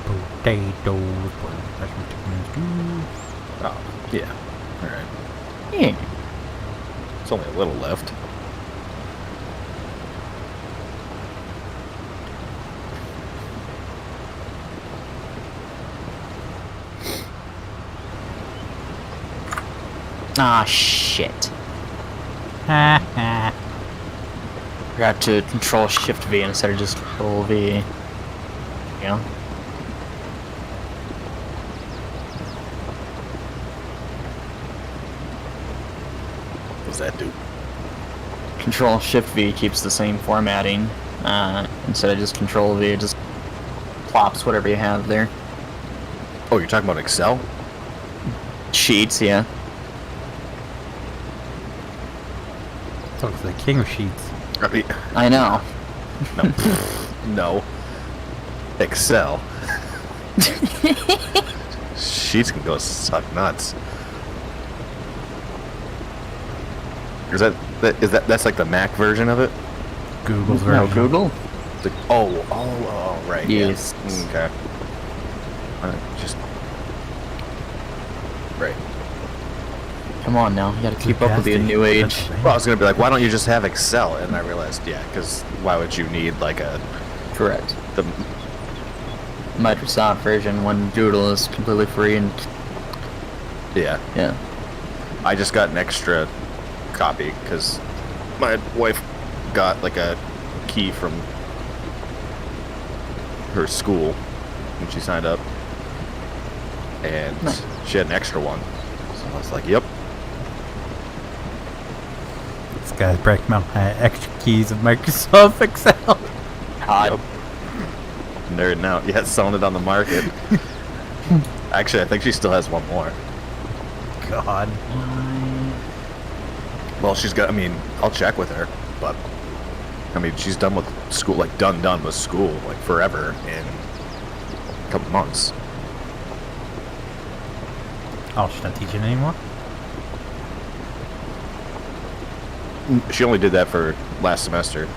Potatoes, mashed potatoes. Oh, yeah. Alright. Yeah. It's only a little left. Ah, shit. Ha ha. Forgot to control Shift V instead of just Control V. Yeah. What does that do? Control Shift V keeps the same formatting. Instead of just Control V, it just plops whatever you have there. Oh, you're talking about Excel? Sheets, yeah. Talks to the king of sheets. I mean, I know. no. No. Excel. Sheets can go suck nuts. That's like the Mac version of it? Google's No, version. Google? The, oh, right. Yes. Yeah. Okay. Just right. Come on now, you gotta keep up with the new age. Well, I was gonna be like, why don't you just have Excel? And I realized, yeah, because why would you need like a Correct. the Microsoft version when Doodle is completely free and yeah. yeah. I just got an extra copy because my wife got like a key from her school when she signed up, and Nice. she had an extra one. So I was like, "Yep." This guy's breaking out extra keys of Microsoft Excel. God. Yep. Nerding out. Yeah, selling it on the market. Actually, I think she still has one more. God. Well, she's got. I mean, I'll check with her, but I mean, she's done with school, like done with school, like forever in a couple months. Oh, she's not teaching anymore? She only did that for last semester.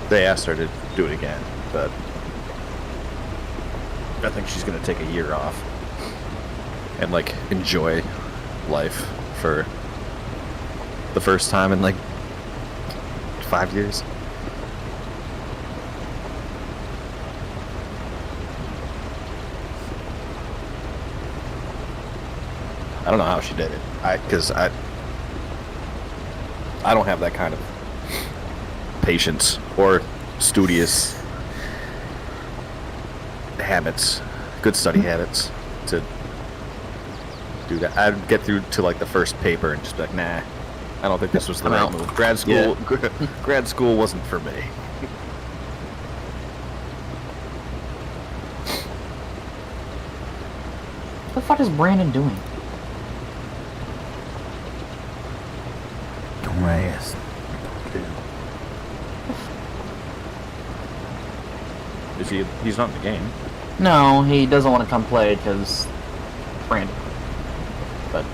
They asked her to do it again, but I think she's gonna take a year off and like enjoy life for the first time in like 5 years. I don't know how she did it. Because I don't have that kind of patience or studious habits, good study habits to do that. I'd get through to like the first paper and just be like, nah, I don't think this was the I'm right out. move. Grad school, grad school wasn't for me. What the fuck is Brandon doing? Don't ask. Is he? He's not in the game. No, he doesn't want to come play because Brandon. But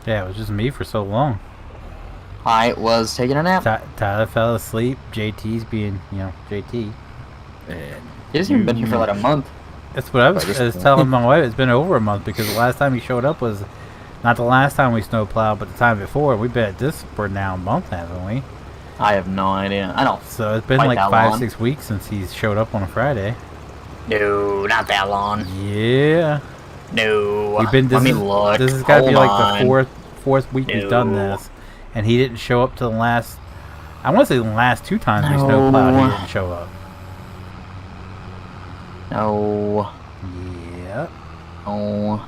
Yeah, it was just me for so long. I was taking a nap. Tyler fell asleep. JT's being, JT. And He hasn't even been here for like a month. That's what I was telling my wife. It's been over a month because the last time he showed up was not the last time we snowplowed, but the time before. We've been at this for now a month, haven't we? I have no idea. I don't. So it's been Quite like that 5, long. 6 weeks since he's showed up on a Friday. No, not that long. Yeah. No. We've been. Let me look. This has got to be Hold like the on. fourth week we've done No. this, and he didn't show up to the last. I want to say the last 2 times we No. snowplowed, he didn't show up. No. Yep. No.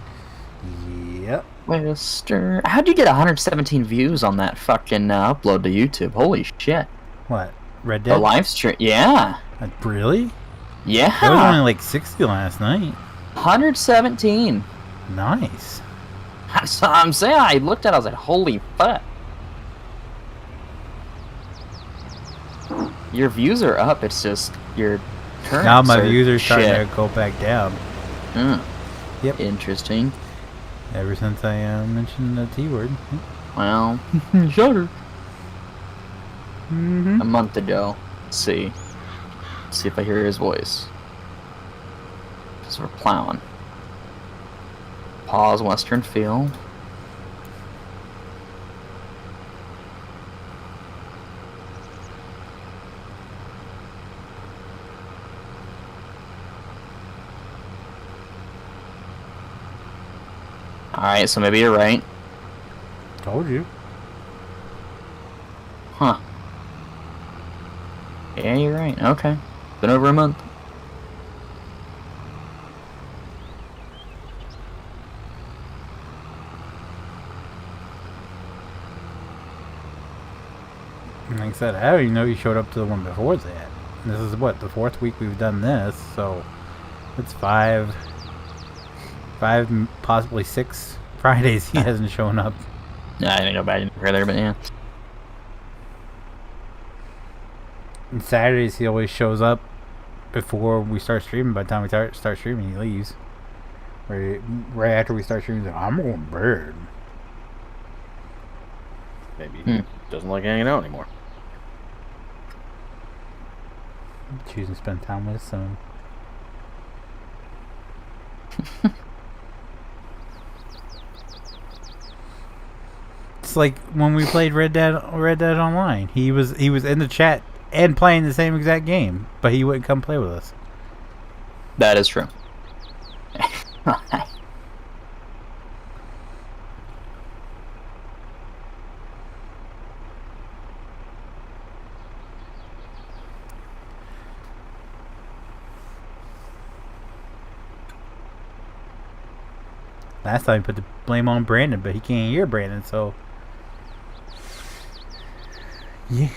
Yep. Twister. How'd you get 117 views on that fucking upload to YouTube? Holy shit. What? Red The Dead? live stream. Yeah. Really? Yeah. It was only like 60 last night. 117. Nice. That's what I'm saying. I looked at it, I was like, holy fuck. Your views are up, it's just your turns Now my are views are starting shit. to go back down. Yep. Interesting. Ever since I mentioned the T word. Well, shudder. Mm-hmm. A month ago. Let's see. Let's see if I hear his voice. Because we're plowing. Pause Western Field. Alright, so maybe you're right. Told you. Huh. Yeah, you're right. Okay. Been over a month. Like I said, I don't even know you showed up to the one before that. This is what, the 4th week we've done this, so it's 5, possibly 6 Fridays he hasn't shown up. Yeah, I didn't go back any further, but yeah. And Saturdays he always shows up before we start streaming. By the time we start streaming, he leaves. Right after we start streaming, he's like, I'm going to bed. Maybe he doesn't like hanging out anymore. Choosing to spend time with his son. It's like when we played Red Dead Online. He was in the chat and playing the same exact game, but he wouldn't come play with us. That is true. Last time he put the blame on Brandon, but he can't hear Brandon, so yeah.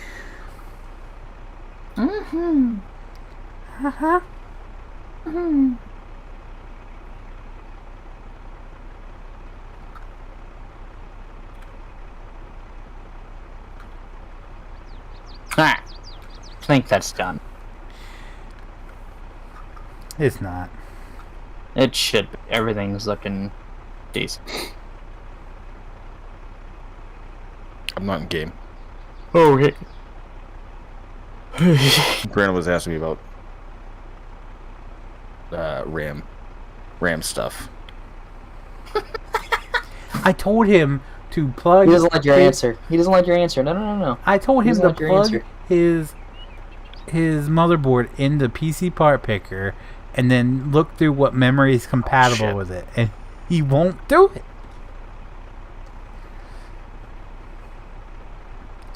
I think that's done. It's not. It should be. Everything's looking decent. I'm not in game. Oh, okay. Brandon was asking me about RAM stuff. I told him to plug. He doesn't like your answer. He doesn't like your answer. No. I told him doesn't to like your plug answer. his motherboard into PC part picker and then look through what memory is compatible shit. with it, and he won't do it.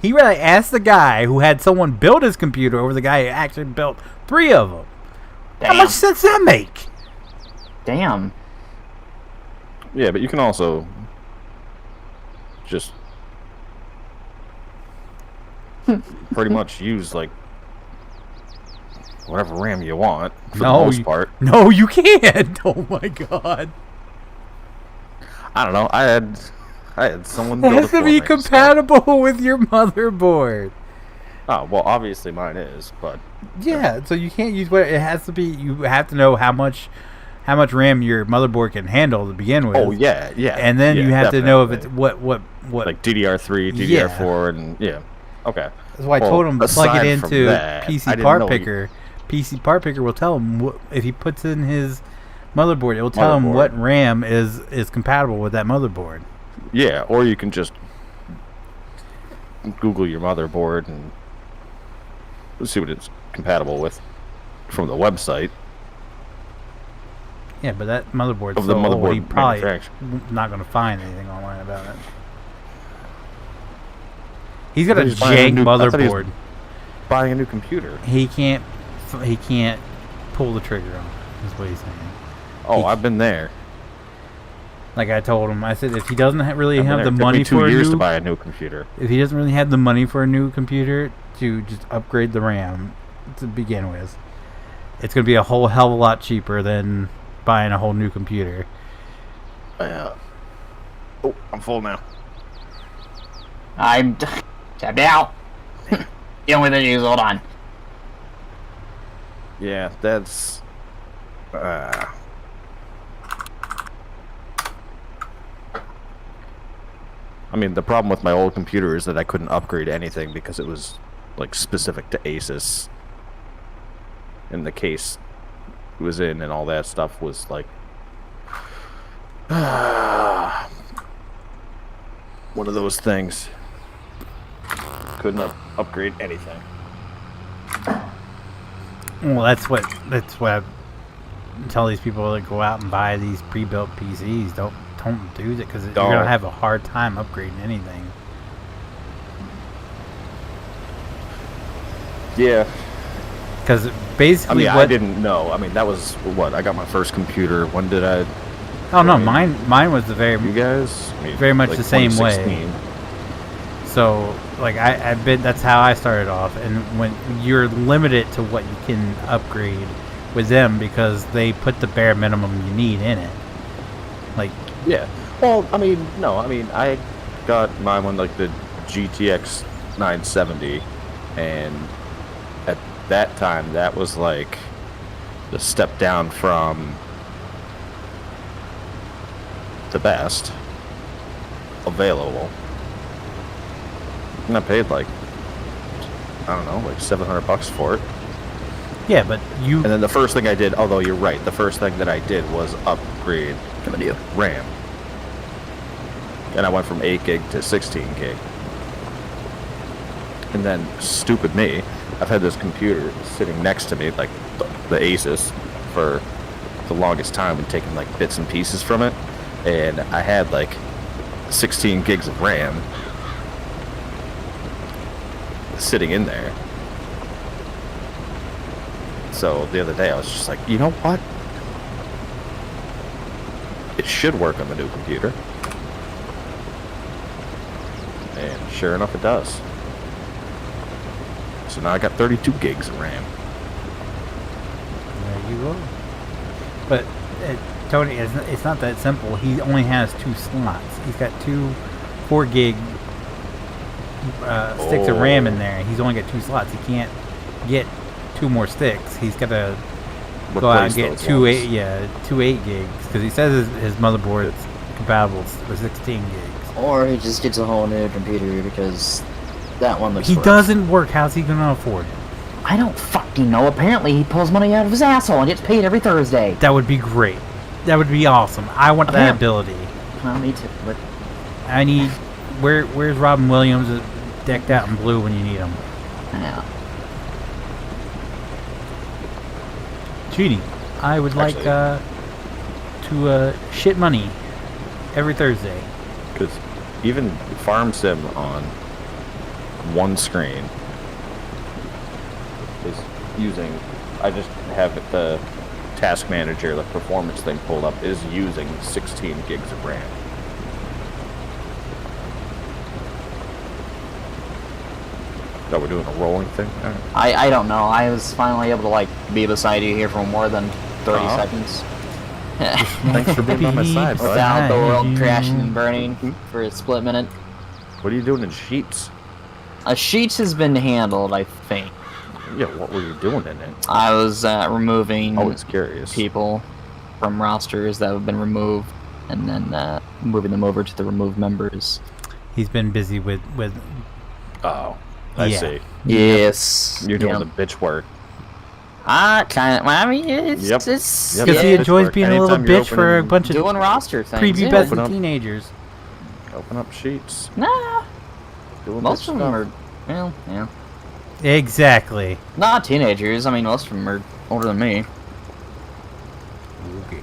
He really asked the guy who had someone build his computer over the guy who actually built 3 of them. Damn. How much sense does that make? Damn. Yeah, but you can also just pretty much use like whatever RAM you want for the most part. No, you can't. Oh my god. I don't know. I had someone It build has it to for be me, so- compatible with your motherboard. Oh, well, obviously mine is, but Yeah, so you can't use what it has to be. You have to know how much RAM your motherboard can handle to begin with. oh yeah, And then you have to know if it's definitely. what like DDR3, DDR4, and yeah. Okay. That's why I Well, told him to plug it aside from into that, I PC didn't part know picker. PC part picker will tell him if he puts in his motherboard, it will tell him what RAM is compatible with that motherboard. Yeah, or you can just Google your motherboard and see what it's compatible with from the website. Yeah, but that motherboard's Of the so old, motherboard he probably manufacturer. not going to find anything online about it. He's got I a thought he was buying a jank new- I thought he was- motherboard. Buying a new computer. He can't pull the trigger on it, is what he's saying. Oh, I've been there. Like I told him, I said if he doesn't really have the It took money me 2 for a years new, to buy a new computer. if he doesn't really have the money for a new computer to just upgrade the RAM to begin with, it's gonna be a whole hell of a lot cheaper than buying a whole new computer. Oh, I'm full now. I'm tapped out. Dealing with issues. Hold on. Yeah, that's. I mean, the problem with my old computer is that I couldn't upgrade anything because it was like specific to Asus. And the case it was in and all that stuff was like one of those things. Couldn't upgrade anything. Well, that's what I tell these people that go out and buy these pre-built PCs. Don't do it because you're gonna have a hard time upgrading anything. Yeah. Because basically, I didn't know. I mean, that was what I got my first computer. When did I? Oh no, mine was the very You guys? I mean, very much like the same way. 2016. So like I've been, that's how I started off, and when you're limited to what you can upgrade with them because they put the bare minimum you need in it. Like Yeah. Well, I mean, no. I mean, I got my one like the GTX 970, and at that time, that was like the step down from the best available. And I paid like, I don't know, like $700 for it. yeah, but you And then the first thing I did, although you're right, the first thing that I did was upgrade RAM. And I went from 8 gig to 16 gig. And then, stupid me, I've had this computer sitting next to me, like the Asus, for the longest time and taking like bits and pieces from it. And I had like 16 gigs of RAM sitting in there. So the other day I was just like, you know what? It should work on the new computer. And sure enough, it does. So now I got 32 gigs of RAM. there you go. But Tony, it's not that simple. He only has 2 slots. He's got 2 4 gig sticks of RAM in there. He's only got 2 slots. He can't get 2 more sticks. He's got to go out and get 2 8 gigs because he says his motherboard is compatible with 16 gigs. Or he just gets a whole new computer because that one looks. He doesn't work. How's he gonna afford it? I don't fucking know. Apparently, he pulls money out of his asshole and gets paid every Thursday. That would be great. That would be awesome. I want that ability. Well, me too. But I need. Where's Robin Williams decked out in blue when you need him? yeah. Cheating. I would like to shit money every Thursday. Because even Farm Sim on one screen is using, I just have the task manager, the performance thing pulled up, is using 16 gigs of RAM. So we're doing a rolling thing? I don't know. I was finally able to like be beside you here for more than 30 seconds. Thanks for being by my side, bud. Without the world crashing and burning for a split minute. What are you doing in Sheets? Sheets has been handled, I think. Yeah, what were you doing in it? I was removing Always curious. people from rosters that have been removed, and then moving them over to the removed members. He's been busy with. Oh, I see. Yes. You're doing the bitch work. Kind of. Well, I mean, it's Yep. it's Yep. Because he yeah, enjoys being a little Anytime you're bitch for a opening- bunch of doing roster things. prepubescent Open up. teenagers. Open up Sheets. Nah, Doing most bitch of them stuff. are. Well, yeah. Exactly. Not teenagers. I mean, most of them are older than me. Okay.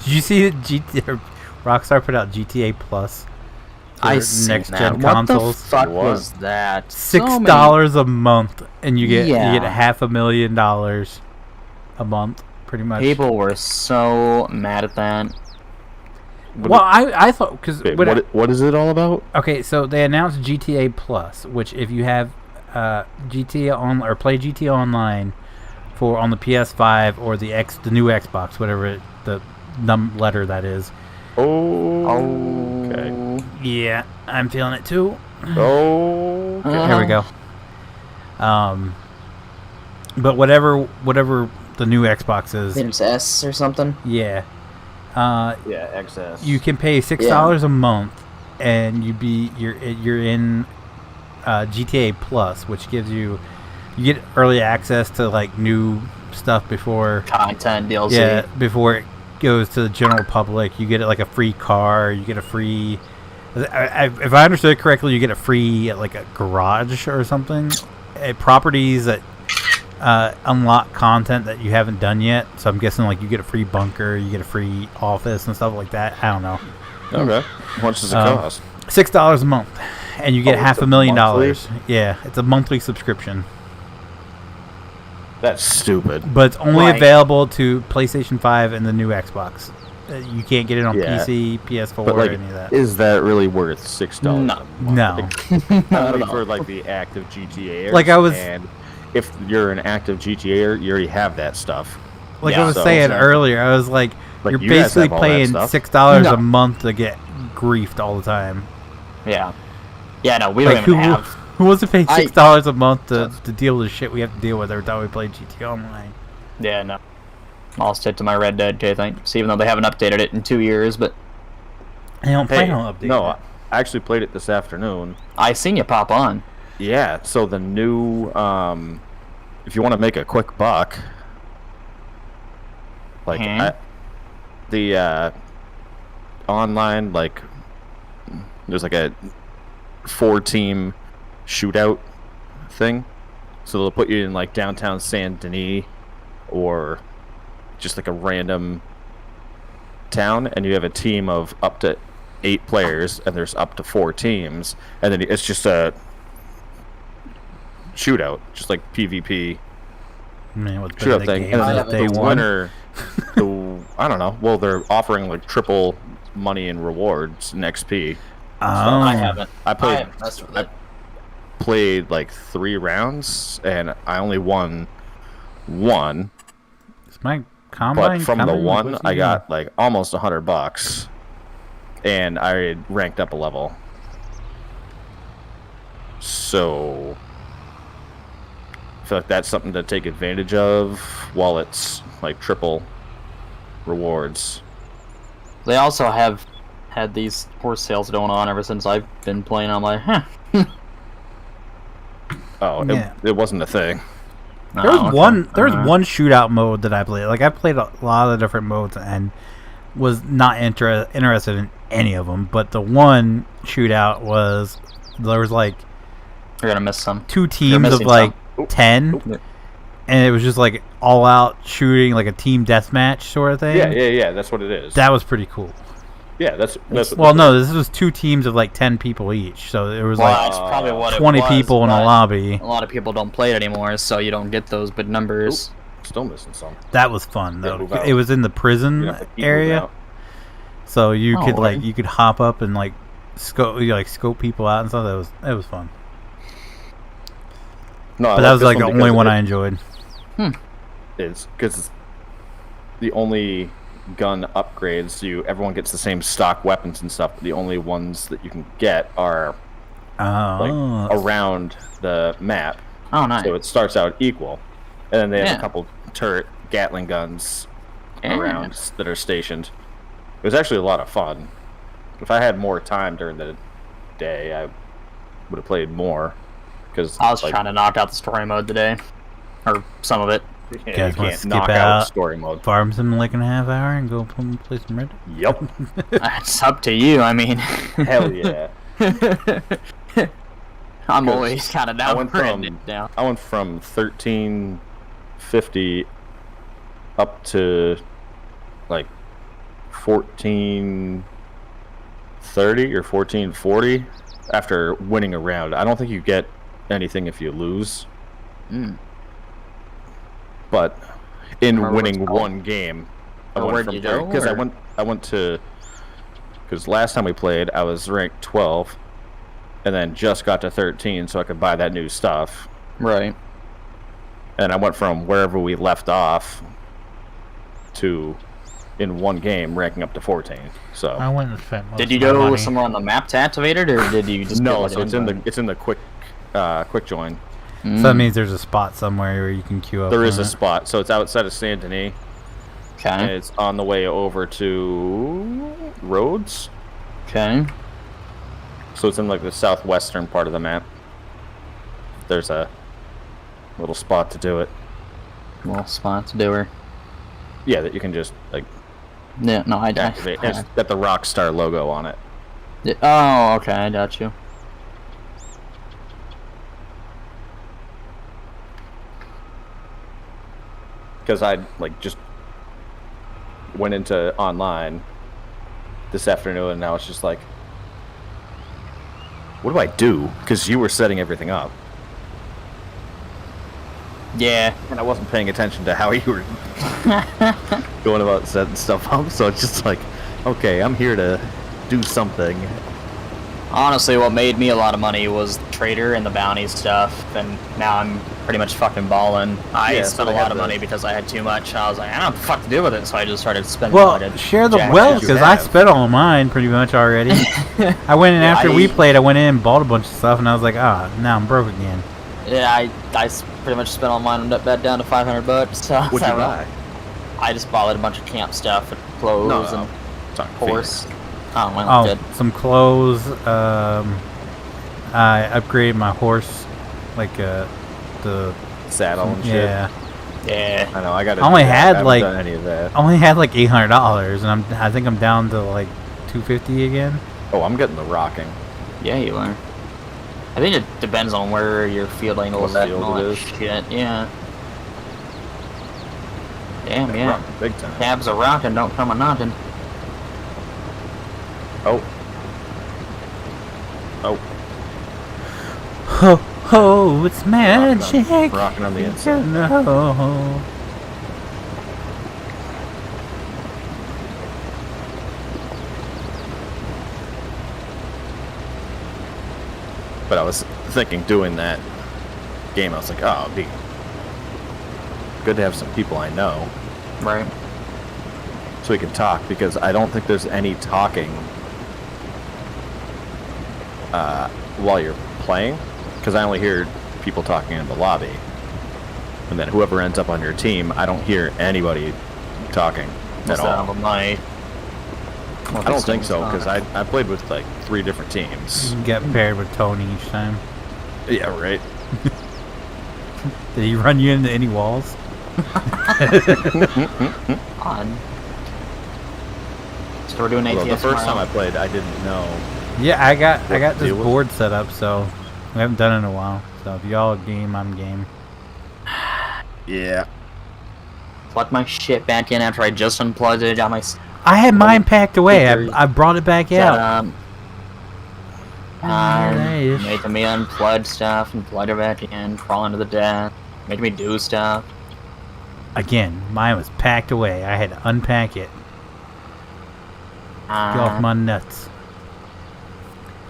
Did you see that Rockstar put out GTA Plus? I seen next that. gen What consoles. the fuck What? was that? $6 a month, and you get Yeah. $500,000 a month, pretty much. People were so mad at that. Well, I thought because Wait, what is it all about? okay, so they announced GTA Plus, which if you have GTA on or play GTA Online for on the PS5 or the new Xbox, whatever the letter that is. Oh. Okay. Yeah, I'm feeling it too. Oh. There we go. But whatever the new Xbox is, It's S or something. yeah. Yeah, XS. You can pay $6 a month, and you're in GTA Plus, which gives you get early access to like new stuff before Content DLC. yeah before it goes to the general public. You get like a free car. You get a free. If I understood it correctly, you get a free like a garage or something. Properties that unlock content that you haven't done yet. So I'm guessing like you get a free bunker, you get a free office and stuff like that. I don't know. Okay. How much does it cost? $6 a month, and you get Oh, it's a $500,000. Yeah, it's a monthly subscription, That's stupid. but it's only Right. available to PlayStation 5 and the new Xbox. You can't get it on Yeah. PC, PS4, But or like, any of that. is that really worth $6? No. No. Only for like the active GTA. Like, I was- and if you're an active GTA, you already have that stuff. Like Yeah, I was so- saying earlier, I was like you're you guys basically have all that paying stuff. $6 No. a month to get griefed all the time. Yeah. Yeah, no, we don't Like even who have. who wants to pay I- $6 a month to deal with the shit we have to deal with every time we play GTA Online? Yeah, no. I'll stick to my Red Dead, I think. So even though they haven't updated it in 2 years, but I don't Hey, plan on updating. no, it. I actually played it this afternoon. I seen you pop on. Yeah, so the new, if you want to make a quick buck, like the online, like there's like a 4-team shootout thing. So they'll put you in like downtown Saint Denis or just like a random town, and you have a team of up to 8 players, and there's up to 4 teams, and then it's just a shootout, just like PvP Man, what's better shootout than thing. games And I that haven't they the won? winner, I don't know. Well, they're offering like triple money and rewards and XP. Oh, I haven't. I I played haven't messed with it. played like 3 rounds, and I only won 1. Is my combine But from the coming? one, What's he I doing? got like almost $100, and I had ranked up a level. So I feel like that's something to take advantage of while it's like triple rewards. They also have had these horse sales going on ever since I've been playing. I'm like, huh. Oh, Yeah. it wasn't a thing. There was Oh, okay. one. There was Uh-huh. one shootout mode that I played. Like I played a lot of different modes and was not interested in any of them. But the one shootout was there was like You're gonna miss some. 2 teams of missing like some. 10, Yeah. and it was just like all out shooting, like a team deathmatch sort of thing. Yeah. That's what it is. That was pretty cool. Yeah, that's what Well, no, this was 2 teams of like 10 people each, so it was Well, like that's probably what 20 it was, people in a but lobby. A lot of people don't play it anymore, so you don't get those big numbers. Still missing some. That was fun though. move out. It was in the prison You have to keep moving area. out. So you Oh, could right. like you could hop up and like scope people out and stuff. That was fun. No, I But that was this like the only because one it I enjoyed. is because the only gun upgrades everyone gets the same stock weapons and stuff. But the only ones that you can get are like Oh, around the map. Oh, nice. So it starts out equal, and then they have Yeah. a couple turret Gatling guns Yeah. around that are stationed. It was actually a lot of fun. If I had more time during the day, I would have played more. Because I was trying to knock out the story mode today, or some of it. you Guys wanna can't skip knock out out? story mode. farm some like in a half hour and go play some Red Dead. Yep. It's up to you. I mean, Hell yeah. I'm 'Cause always kind of down went for from- it now. I went from 1350 up to like 1430 or 1440 after winning a round. I don't think you get anything if you lose. But in winning one game, I went from because I went to because last time we played I was ranked 12 and then just got to 13 so I could buy that new stuff. Right. And I went from wherever we left off to in one game ranking up to 14. So I went and spent most Did you of my go money. somewhere on the map to activate it, or did you just no? get So it's in the quick join. So that means there's a spot somewhere where you can queue up. There is on a it. spot. So it's outside of Saint Denis. And Okay. it's on the way over to Rhodes. Okay. So it's in like the southwestern part of the map. There's a little spot to do it. Well, spot to do her. Yeah, that you can just like Yeah. No, I activate. It's got the Rockstar logo on it. Yeah. Oh, okay. I got you. Because I like just went into online this afternoon and now it's just like, what do I do? Because you were setting everything up. Yeah. And I wasn't paying attention to how you were going about setting stuff up, so it's just like, okay, I'm here to do something. Honestly, what made me a lot of money was the trader and the bounty stuff, and now I'm pretty much fucking balling. I Yeah, so spent a they lot had of the- money because I had too much. I was like, I don't know what the fuck to do with it, so I just started spending all I Well, did. share the Jack wealth shit. because I spent all mine pretty much already. I went in Yeah, after we played. I went in and bought a bunch of stuff, and I was like, now I'm broke again. Yeah, I pretty much spent all mine on that bet down to $500. So What'd you buy? I just bought like a bunch of camp stuff and clothes and Talk horse. Oh, well, Oh, good. some clothes. I upgraded my horse, like the saddle and shit. yeah. Yeah. I know. I got. I only had, like- done any of that. I only had like $800, and I think I'm down to like $250 again. Oh, I'm getting the rocking. Yeah, you are. I think it depends on where your field angle What is at field and all it that is. shit. Yeah. Damn, yeah. Rocking big time. Cabs are rocking, don't come a knocking. Oh. Oh. Ho ho, it's magic. Rocking on the inside. No. But I was thinking doing that game, I was like, oh, it'd be good to have some people I know Right. so we can talk, because I don't think there's any talking while you're playing, because I only hear people talking in the lobby. And then whoever ends up on your team, I don't hear anybody talking at all. I I don't think so, because I played with like 3 different teams. You can get paired with Tony each time. Yeah, right. Did he run you into any walls? Odd. So we're doing ATS Although the first time tomorrow. I played, I didn't know. Yeah, I got to this deal with? board set up, so we haven't done it in a while. So if y'all game, I'm game. Yeah. Plug my shit back in after I just unplugged it. Got my I had mine packed away. Speakers I brought it back out. Nice. Nice. Making me unplug stuff and plug it back in, crawl into the desk, making me do stuff. Again, mine was packed away. I had to unpack it. Get off my nuts.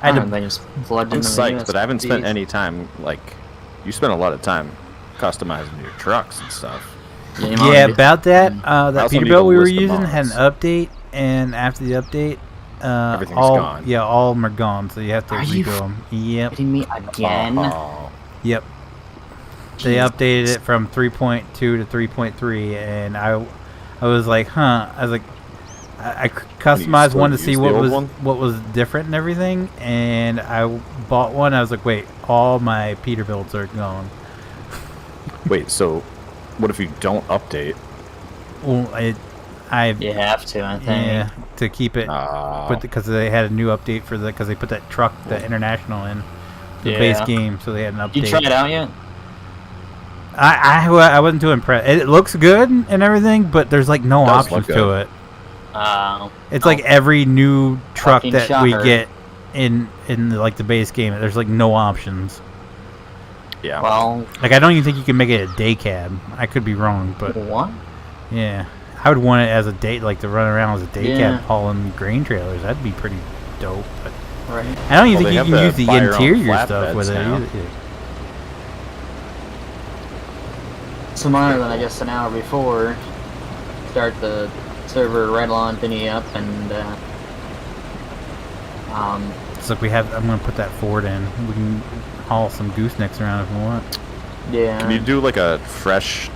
I had to, They just plugged I'm into the psyched, but I haven't spent USBs. any time, like, you spent a lot of time customizing your trucks and stuff. yeah, about that. That also need Peterbilt to we were list the using had an mods. update, and after the update, Everything's all gone. yeah, all of them are gone. So you have to Are you redo them. Yep, Kidding me again? Oh. yep. They Jeez. updated it from 3.2 to 3.3, and I was like, huh. I was like, I customized still one to use see the what old was one? what was different and everything, and I bought one. I was like, wait, all my Peterbilts are gone. Wait, so what if you don't update? Well, You have to, I think. yeah, to keep it, because they had a new update for because they put that truck, the international in the base Yeah. game, so they had an update. You tried it out yet? I wasn't too impressed. It looks good and everything, but there's like no Does look options to good. it. It's like every new truck Fucking that we shocker. get in like the base game. There's like no options. Yeah. Well, Like I don't even think you can make it a day cab. I could be wrong, but what? yeah, I would want it as a day, like to run around as a day Yeah. cab hauling grain trailers. That'd be pretty dope. But Right. I don't even Well, they think you have can the use the buy your own interior stuff flatbeds with it. now. Either. Tomorrow, then I guess an hour before, start the server Redlawn thingy up, and It's like we have. I'm gonna put that Ford in. We can haul some goosenecks around if we want. yeah. Can you do like a fresh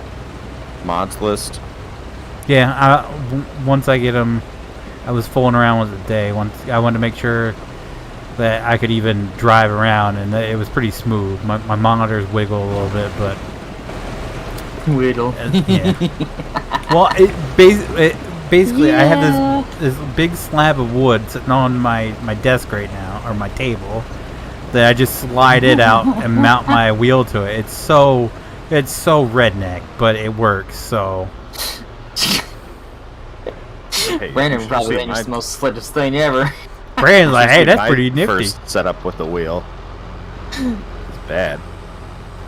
mods list? Yeah. Once I get them, I was fooling around with it today. Once I wanted to make sure that I could even drive around, and that it was pretty smooth. My monitors wiggle a little bit, but Whittle. yeah. Well, basically I have this big slab of wood sitting on my desk right now, or my table, that I just slide it out and mount my wheel to it. It's so redneck, but it works. So Hey, Brandon you should probably see think it's the my- most slickest thing ever. Brandon's like, you should hey, see that's my pretty nifty. First setup with the wheel. It's bad.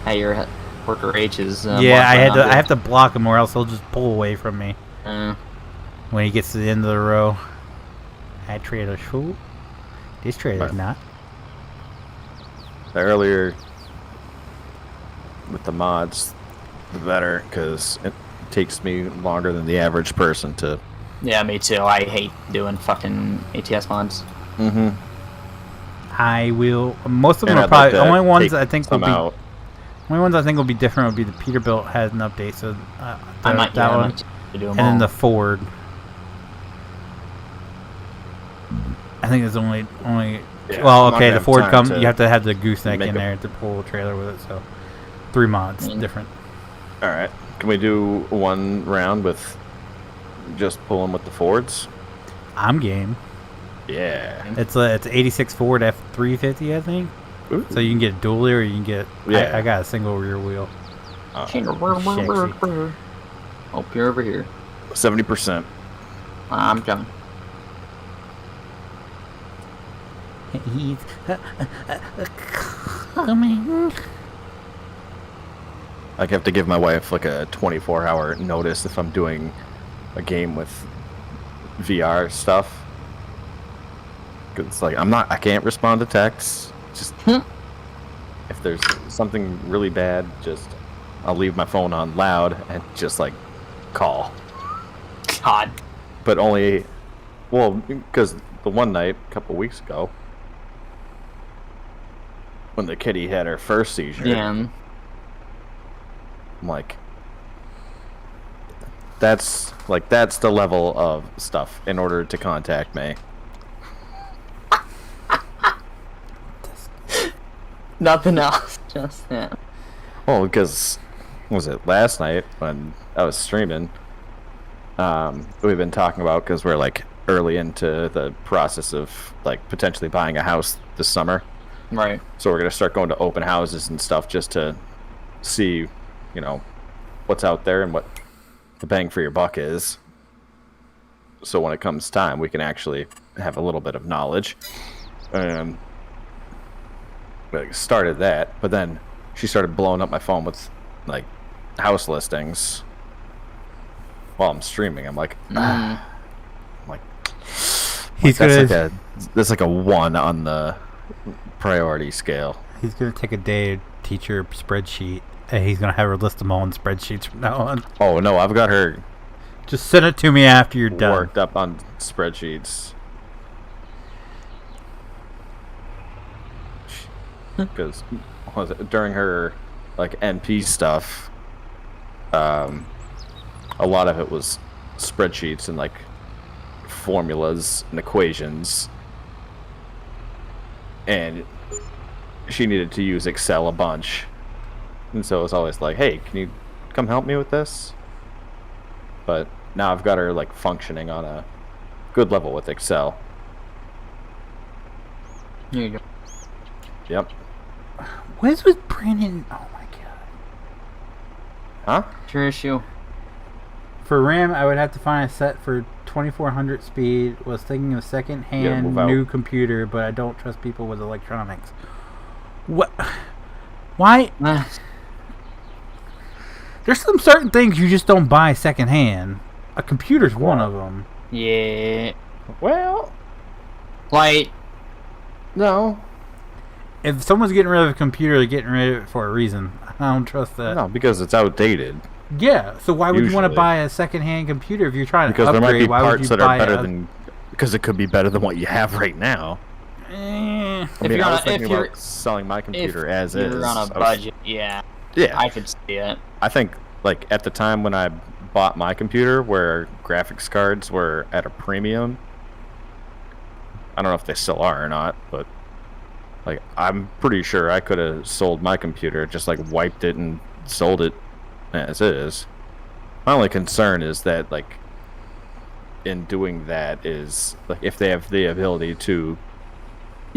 Hey, your worker H is. Yeah, I have to block him, or else he'll just pull away from me when he gets to the end of the row. That trailer's full. This trailer's Right. not. The earlier with the mods, the better, because it takes me longer than the average person to. Yeah, me too. I hate doing fucking ATS mods. Mm-hmm. I will. Most of them And are I'd probably like to only ones take I think will some be. out. Only ones I think will be different would be the Peterbilt has an update, so I might that one, do them and then all. the Ford. I think there's only. Yeah, Well, I'm not okay, gonna the have Ford time comes. to You have to have the gooseneck make in a- there to pull a trailer with it. So 3 mods different. All right. Can we do one round with just pulling with the Fords? I'm game. Yeah. It's 86 Ford F350, I think. Ooh. So you can get dually, or you can get. Yeah. I got a single rear wheel. Uh, Oh, you're over here. 70%. I'm coming. He's coming. I have to give my wife like a 24-hour notice if I'm doing a game with VR stuff. 'Cause it's like I can't respond to texts. Just if there's something really bad, I'll leave my phone on loud and just like call. God. But only, well, because the one night a couple weeks ago, when the kitty had her first seizure, Yeah. I'm like, that's the level of stuff in order to contact me. Nothing else. Just that. Well, because was it last night when I was streaming? We've been talking about, because we're like early into the process of like potentially buying a house this summer. Right. So we're gonna start going to open houses and stuff just to see, what's out there and what the bang for your buck is. So when it comes time, we can actually have a little bit of knowledge. We started that, but then she started blowing up my phone with like house listings while I'm streaming. I'm like, I'm like, He's that's like a 1 on the priority scale. He's gonna take a day to teach her spreadsheet, and he's gonna have her list them all in spreadsheets from now on. Oh no, I've got her Just send it to me after you're done. worked up on spreadsheets. Because during her like NP stuff, a lot of it was spreadsheets and like formulas and equations, and she needed to use Excel a bunch, and so it was always like, hey, can you come help me with this? But now I've got her like functioning on a good level with Excel. Here you go. Yep. What is with Brandon? Oh my god. Huh? Your issue. For RAM, I would have to find a set for 2400 speed. Was thinking of second-hand move out. new computer, but I don't trust people with electronics. What? Why? There's some certain things you just don't buy second-hand. A computer's one of them. Yeah. Well, Like, no. If someone's getting rid of a computer, they're getting rid of it for a reason. I don't trust that. No, because it's outdated. Yeah, so why would you want to Usually. buy a second-hand computer if you're trying to Because upgrade? there might be Why would parts you that buy are better than... Because it could be better than what you have right now. Eh, I If mean, you're I on was a- thinking if you're- about selling my computer if as you're is. on a I was- budget, yeah, Yeah. I could see it. I think, like, at the time when I bought my computer, where graphics cards were at a premium, I don't know if they still are or not, but, like, I'm pretty sure I could have sold my computer, just, like, wiped it and sold it as is. My only concern is that, like, in doing that is, like, if they have the ability to,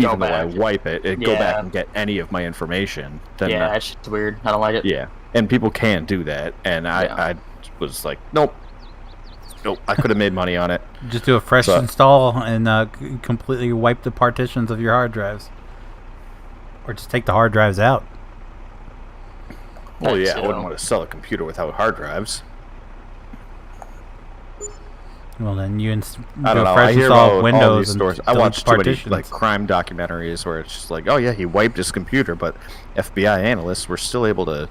Go even though I back. wipe it, go Yeah. back and get any of my information, then Yeah, that shit's weird. I don't like it. yeah, and people can't do that, and I was like, nope, I could have made money on it. just do a fresh So- install and completely wipe the partitions of your hard drives. Or just take the hard drives out. Well, That yeah, I too. wouldn't want to sell a computer without hard drives. Well, then you I do don't a know. fresh I hear install about of all Windows these and stories. I delete watched too many partitions. like crime documentaries where it's just like, oh yeah, he wiped his computer, but FBI analysts were still able to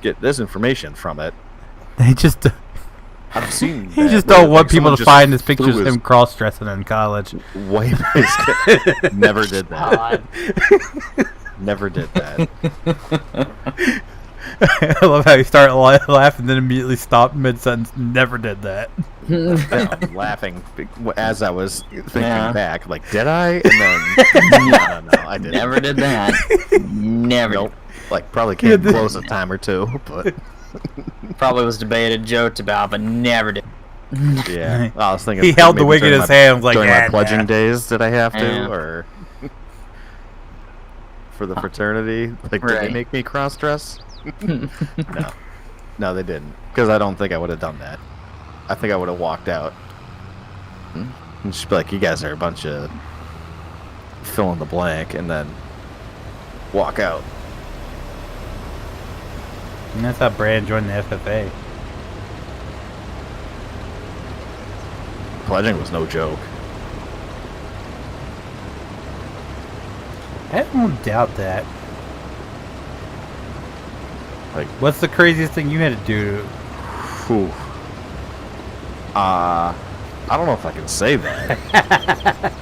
get this information from it. They just I've seen. he that, just where, don't want like, people someone to just find his threw pictures of his him cross-dressing in college. Wipe his. Never did that. God. Never did that. I love how you start laughing, then immediately stop mid-sentence. Never did that. I'm laughing as I was thinking Yeah. back. Like, did I? And then no, I didn't. Never did that. Never. Nope. Like, probably came close a time or two, but Probably was debated, joked about, but never did. yeah. I was thinking He held the maybe wig in during his my- hand, was like, during "Yeah, my pledging nah." days, did I have to, Yeah. or for the fraternity? Like, did they Right. make me cross dress? No, they didn't. Because I don't think I would have done that. I think I would have walked out and just be like, "You guys are a bunch of fill in the blank," and then walk out. And that's how Brand joined the FFA. Pledging was no joke. I don't doubt that. Like, What's the craziest thing you had to do? whew. I don't know if I can say that.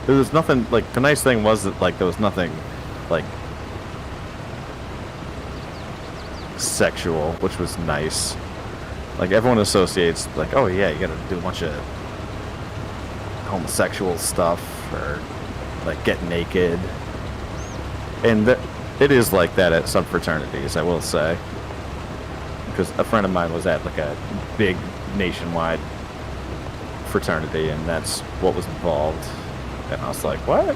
There was nothing, like, the nice thing was that, like, there was nothing, like, sexual, which was nice. Like, everyone associates, like, oh yeah, you gotta do a bunch of homosexual stuff, or, like, get naked. And it is like that at some fraternities, I will say. Because a friend of mine was at, like, a big nationwide fraternity, and that's what was involved. And I was like, what?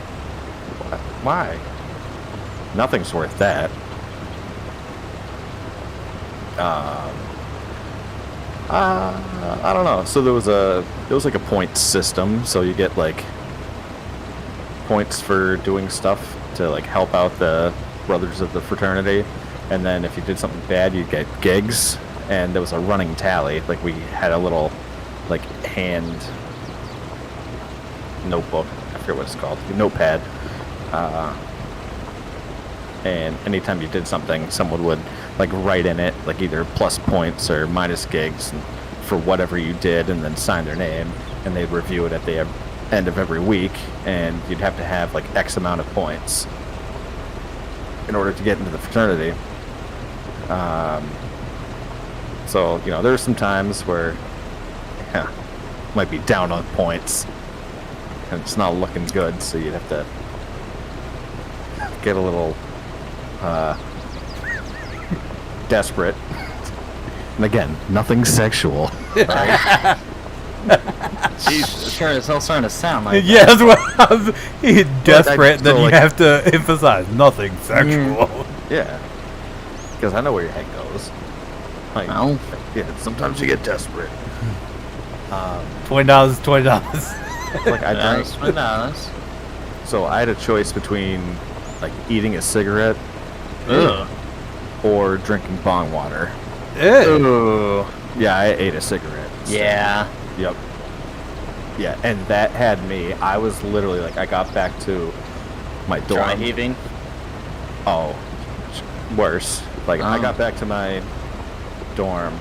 Why? Nothing's worth that. I don't know. So there was like a point system. So you get like points for doing stuff to like help out the brothers of the fraternity, and then if you did something bad, you get gigs. And there was a running tally. Like we had a little like hand notebook. I forget what it's called. Notepad. And anytime you did something, someone would like write in it like either plus points or minus gigs for whatever you did, and then sign their name, and they'd review it at the end of every week, and you'd have to have like X amount of points in order to get into the fraternity. So you know, there's some times where might be down on points and it's not looking good, so you'd have to get a little desperate. And again, nothing sexual. Jesus. Sure as hell starting to sound like Yeah, that's what I was. He's desperate, then so, you like- have to emphasize nothing sexual. Yeah, because I know where your head goes. Like, Well, yeah, sometimes you get desperate. $20, $20. Like I drank. $20. So I had a choice between like eating a cigarette Ugh. or drinking bong water. Ew. Ooh. Yeah, I ate a cigarette. Yeah. Yep. Yeah, and that had me. I was literally like, I got back to my dorm. Dry heaving. Oh, worse. Like I Oh. got back to my dorm,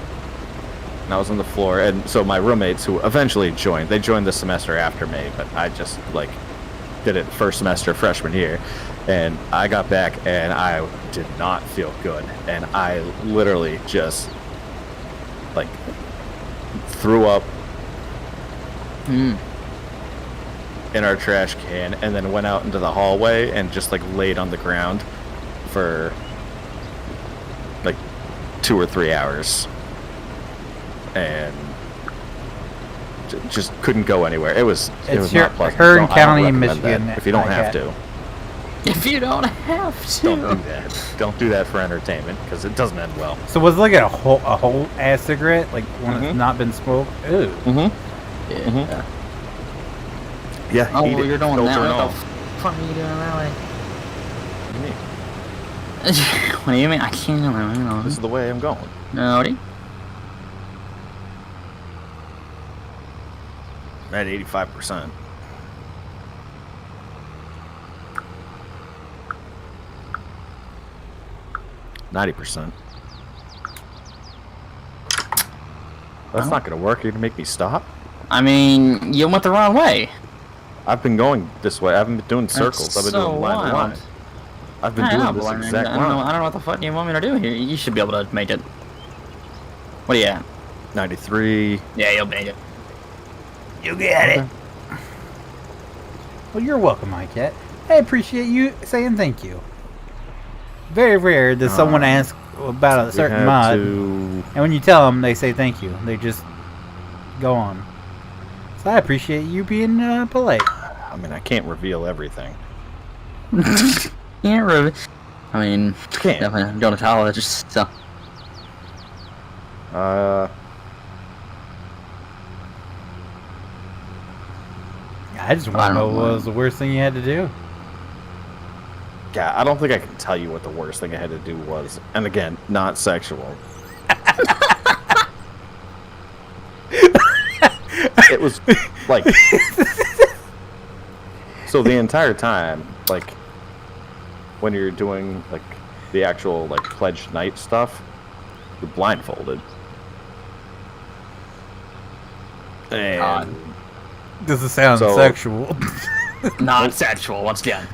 and I was on the floor, and so my roommates who eventually joined, they joined the semester after me, but I just like did it first semester freshman year, and I got back and I did not feel good, and I literally just like threw up Hmm. in our trash can, and then went out into the hallway and just like laid on the ground for like 2 or 3 hours, and just couldn't go anywhere. It was It's not pleasant. Hearn I don't County, recommend Michigan. that if you don't have Cat. to. If you don't have to. Don't do that. Don't do that for entertainment, because it doesn't end well. So was it like a whole ass cigarette, like one that's Mhm. not been smoked? Ooh. Mm-hmm. Yeah. Mhm. Yeah. Oh, eat well, it, you're doing filter that. and What all. the fuck are you doing that way? What do you mean? What do you mean? I can't remember. This is the way I'm going. No, what do you? I'm at 85%. %90. That's not gonna work. You're gonna make me stop. I mean, you went the wrong way. I've been going this way. I haven't been doing circles. I've been so doing line to wild. line. I've been I doing know, this but I exact don't know. line. I don't know what the fuck you want me to do here. You should be able to make it. What are you at? 93. Yeah, you'll make it. You get it. Well, you're welcome, my cat. I appreciate you saying thank you. Very rare does someone ask about a certain We mod, had and to... when you tell them, they say thank you. They just go on. So I appreciate you being polite. I mean, I can't reveal everything. Yeah, really. I mean, Can't. definitely go to college, so. I just I want to know don't what know. was the worst thing you had to do. Yeah, I don't think I can tell you what the worst thing I had to do was. And again, not sexual. It was like... So the entire time, like, when you're doing, like, the actual, like, pledge night stuff, you're blindfolded. And... God. Does it sound So- sexual? Not sexual, once again.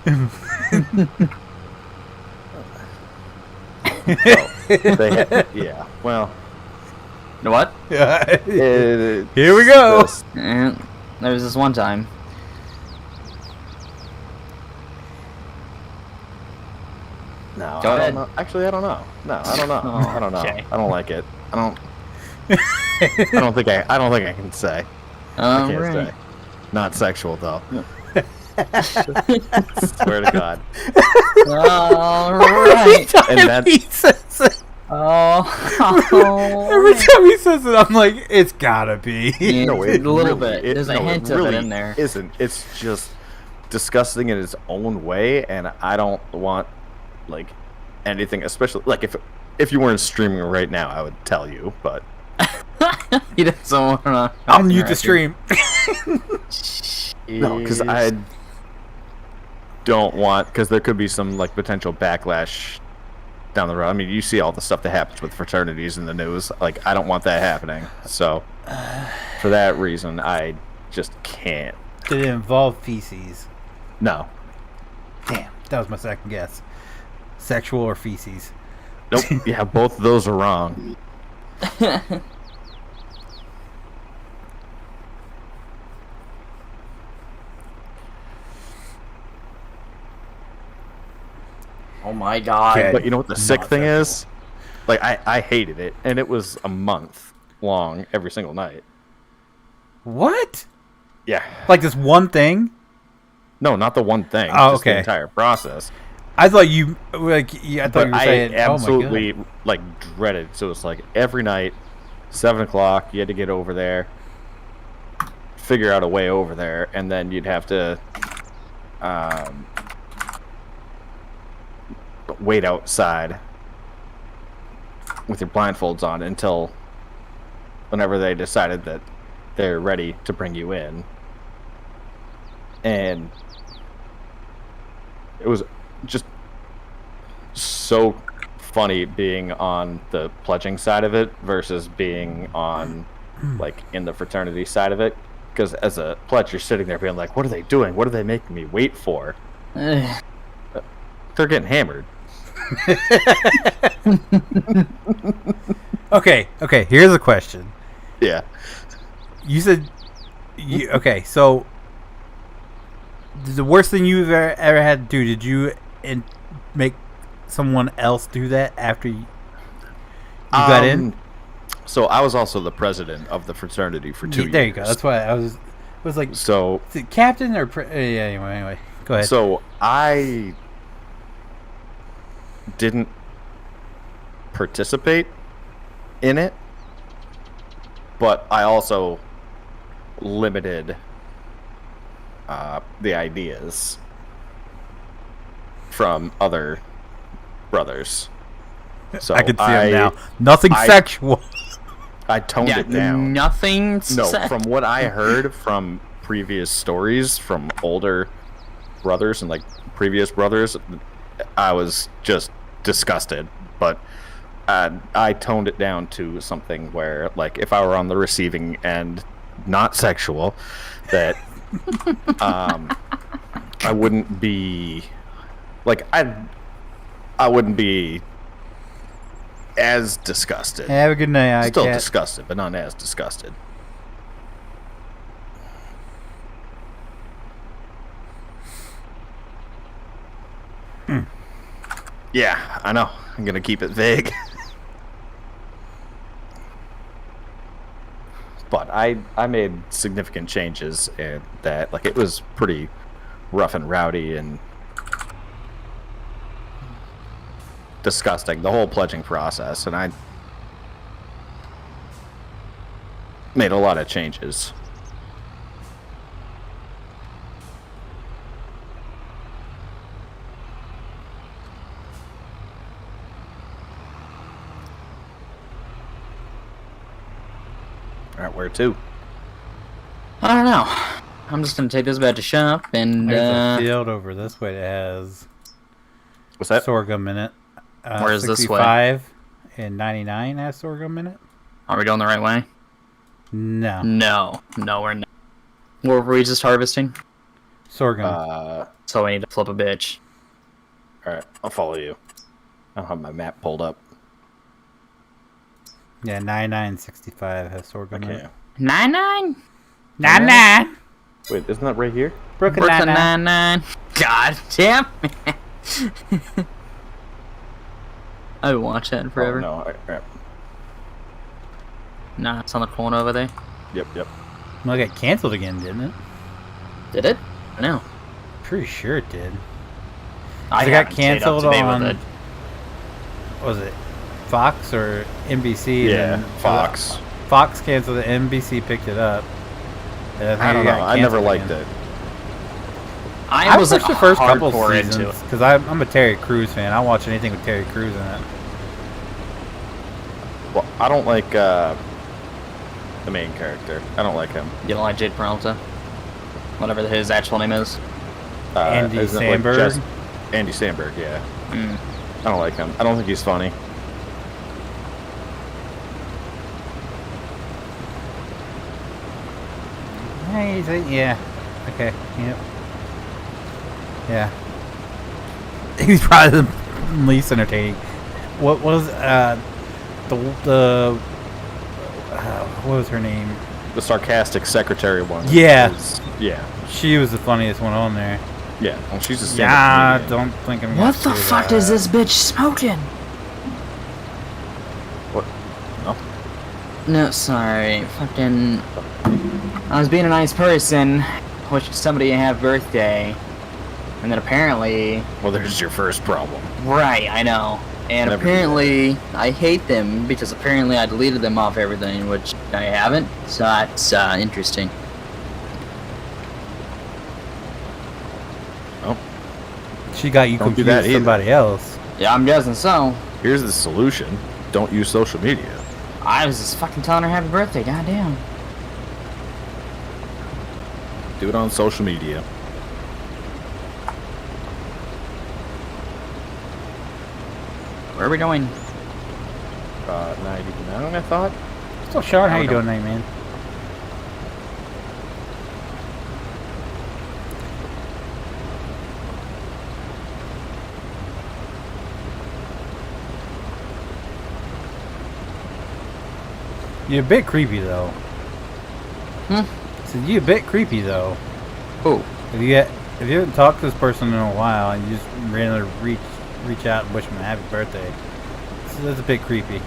Yeah, well... You know what? Here Here we go. And there was this one time. No, Go I ahead. don't know. Actually, I don't know. No, I don't know. Oh, I don't know. okay. I don't like it. I don't. I don't think I can say. I can't Alright. say. Not sexual though. Swear to God. Alright. And that's- he says it, Oh. every time he says it, I'm like, it's gotta be. Yeah, No, a it little really- bit. There's a no, hint it of really it in there. Isn't. It's just disgusting in its own way, and I don't want like anything, especially like if you weren't streaming right now, I would tell you, but He doesn't want to. I'll mute the stream. no, because I don't want, because there could be some like potential backlash down the road. I mean, you see all the stuff that happens with fraternities in the news. Like, I don't want that happening. So, for that reason, I just can't. Did it involve feces? No. Damn, that was my second guess. Sexual or feces? Nope. Yeah, both of those are wrong. Oh my god. Okay. But you know what the sick Not thing sexual. is? Like, I hated it, and it was a month long every single night. What? Yeah. Like this one thing? No, not the one thing. Oh, just okay. the entire process. I thought you like. I thought But you were I saying, absolutely "Oh my like dreaded. So it's like every night, 7 o'clock, you had to get over there, figure out a way over there, and then you'd have to wait outside with your blindfolds on until whenever they decided that they're ready to bring you in. And it was just so funny being on the pledging side of it versus being on like in the fraternity side of it, because as a pledge you're sitting there being like, what are they doing, what are they making me wait for? They're getting hammered. Okay, here's a question. Yeah. You said, okay, so the worst thing you've ever had to do, did you make someone else do that after you got in? So I was also the president of the fraternity for 2 years. There you go. That's why I was like, so is it captain or anyway, go ahead. So I didn't participate in it, but I also limited the ideas from other brothers. So I can see him now. Nothing sexual. I toned it down. Nothing. No, from what I heard from previous stories from older brothers and like previous brothers, I was just disgusted. But I toned it down to something where, like, if I were on the receiving end, not sexual, that I wouldn't be like I wouldn't be as disgusted. Have a good night. Still disgusted, but not as disgusted. Yeah, I know. I'm gonna keep it vague. But I made significant changes in that. Like, it was pretty rough and rowdy and disgusting, the whole pledging process, and I made a lot of changes. Alright, where to? I don't know. I'm just gonna take this back to shop and There's a field over this way that has What's that? sorghum in it. Where is this way? 65 and 99 has sorghum in it. Are we going the right way? No. No, we're not. What were we just harvesting? Sorghum. So we need to flip a bitch. Alright, I'll follow you. I don't have my map pulled up. Yeah, 9965 has sorghum in Okay. it. 99? 99! Wait, isn't that right here? Brooklyn Brooklyn 99. 99. God damn it. I would watch that forever. Oh, no. Alright. Nah, it's on the corner over there. Yep. Well, it got canceled again, didn't it? Did it? No. Pretty sure it did. I It got haven't stayed up canceled to date on, with it. what was it, Fox or NBC? Yeah, and then Fox. Fox canceled it, NBC picked it up. And I don't know. I never liked it. I was watched like the first couple hardcore into seasons it. because I'm a Terry Crews fan. I watch anything with Terry Crews in it. Well, I don't like the main character. I don't like him. You don't like Jade Peralta? Whatever his actual name is. Andy isn't it like Samberg? Andy Samberg, yeah. Mm. I don't like him. I don't think he's funny. Yeah. Okay. Yep. Yeah. He's probably the least entertaining. What was what was her name? The sarcastic secretary one. Yeah. Yeah. She was the funniest one on there. Yeah. Well, she's a Yeah, stand-up comedian. don't think I'm. What gonna the do fuck that. is this bitch smoking? What? No. No, sorry. Fucking. I was being a nice person. Wished somebody a happy birthday. And then apparently... Well, there's your first problem. Right, I know. And Never do apparently, I hate them because apparently I deleted them off everything, which I haven't. So that's interesting. Oh, She got you Don't do confused that with either. somebody else. Yeah, I'm guessing so. here's the solution. Don't use social media. I was just fucking telling her happy birthday, goddamn. Do it on social media. Where are we going? 99, I thought. So, Sean, how Oh, you no. doing tonight, man? You're a bit creepy, though. So you're a bit creepy, though. Oh, If you haven't talked to this person in a while and you just randomly reach out and wish them a happy birthday, so that's a bit creepy.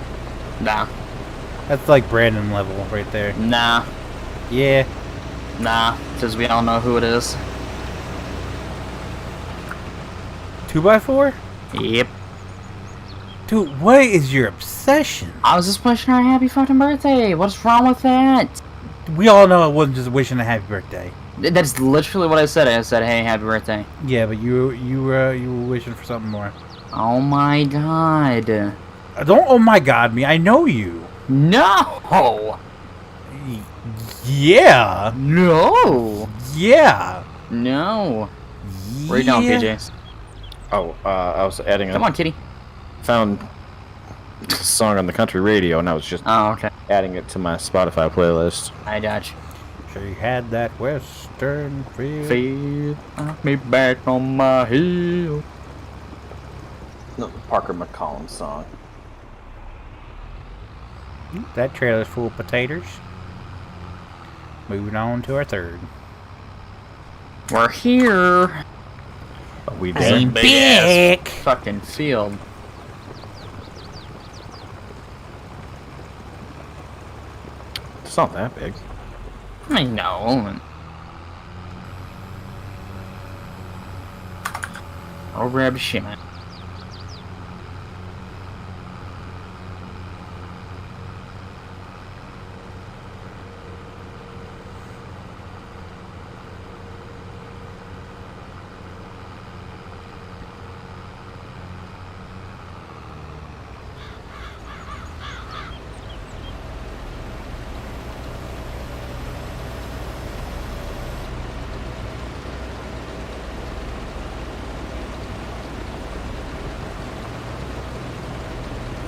nah. That's like Brandon level right there. Nah. Yeah. Nah. Because we all know who it is. 2x4? Yep. Dude, what is your obsession? I was just wishing her a happy fucking birthday. What's wrong with that? We all know it wasn't just wishing a happy birthday. That's literally what I said. I said, hey, happy birthday. Yeah, but you were wishing for something more. Oh my god. Don't oh my god me. I know you. No! Yeah. No! Yeah. No. Where you going, Yeah. PJs? Oh, I was adding Come on, kitty. found a song on the country radio, and I was just Oh, okay. adding it to my Spotify playlist. I got you. She had that western feel. Feel me back on my heel. No, Parker McCollum song. That trailer's full of potatoes. Moving on to our third. We're here. We Same did. big ass fucking field. It's not that big. I know. I'll grab a shit.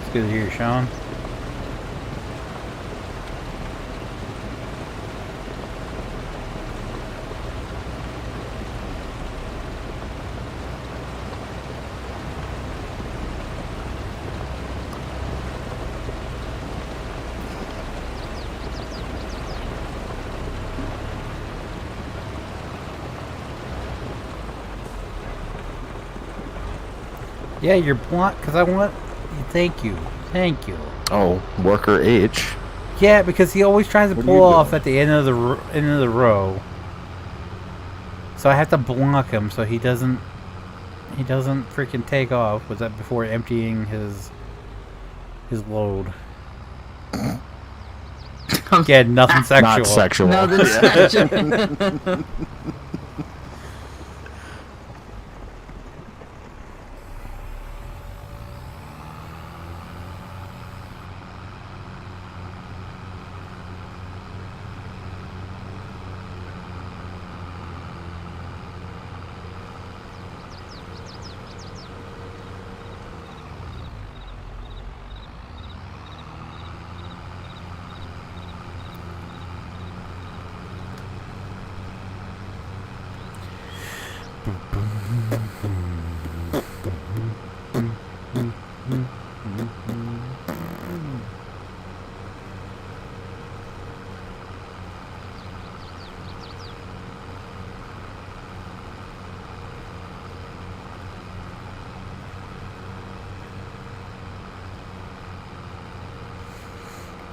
It's good to hear you, Sean. Yeah, you're blunt because I want. Thank you. Thank you. Oh, Worker H. Yeah, because he always tries to What are pull you off doing? at the end of the row. So I have to block him so he doesn't freaking take off. Was that before emptying his load? Yeah, nothing sexual. Not sexual. No, this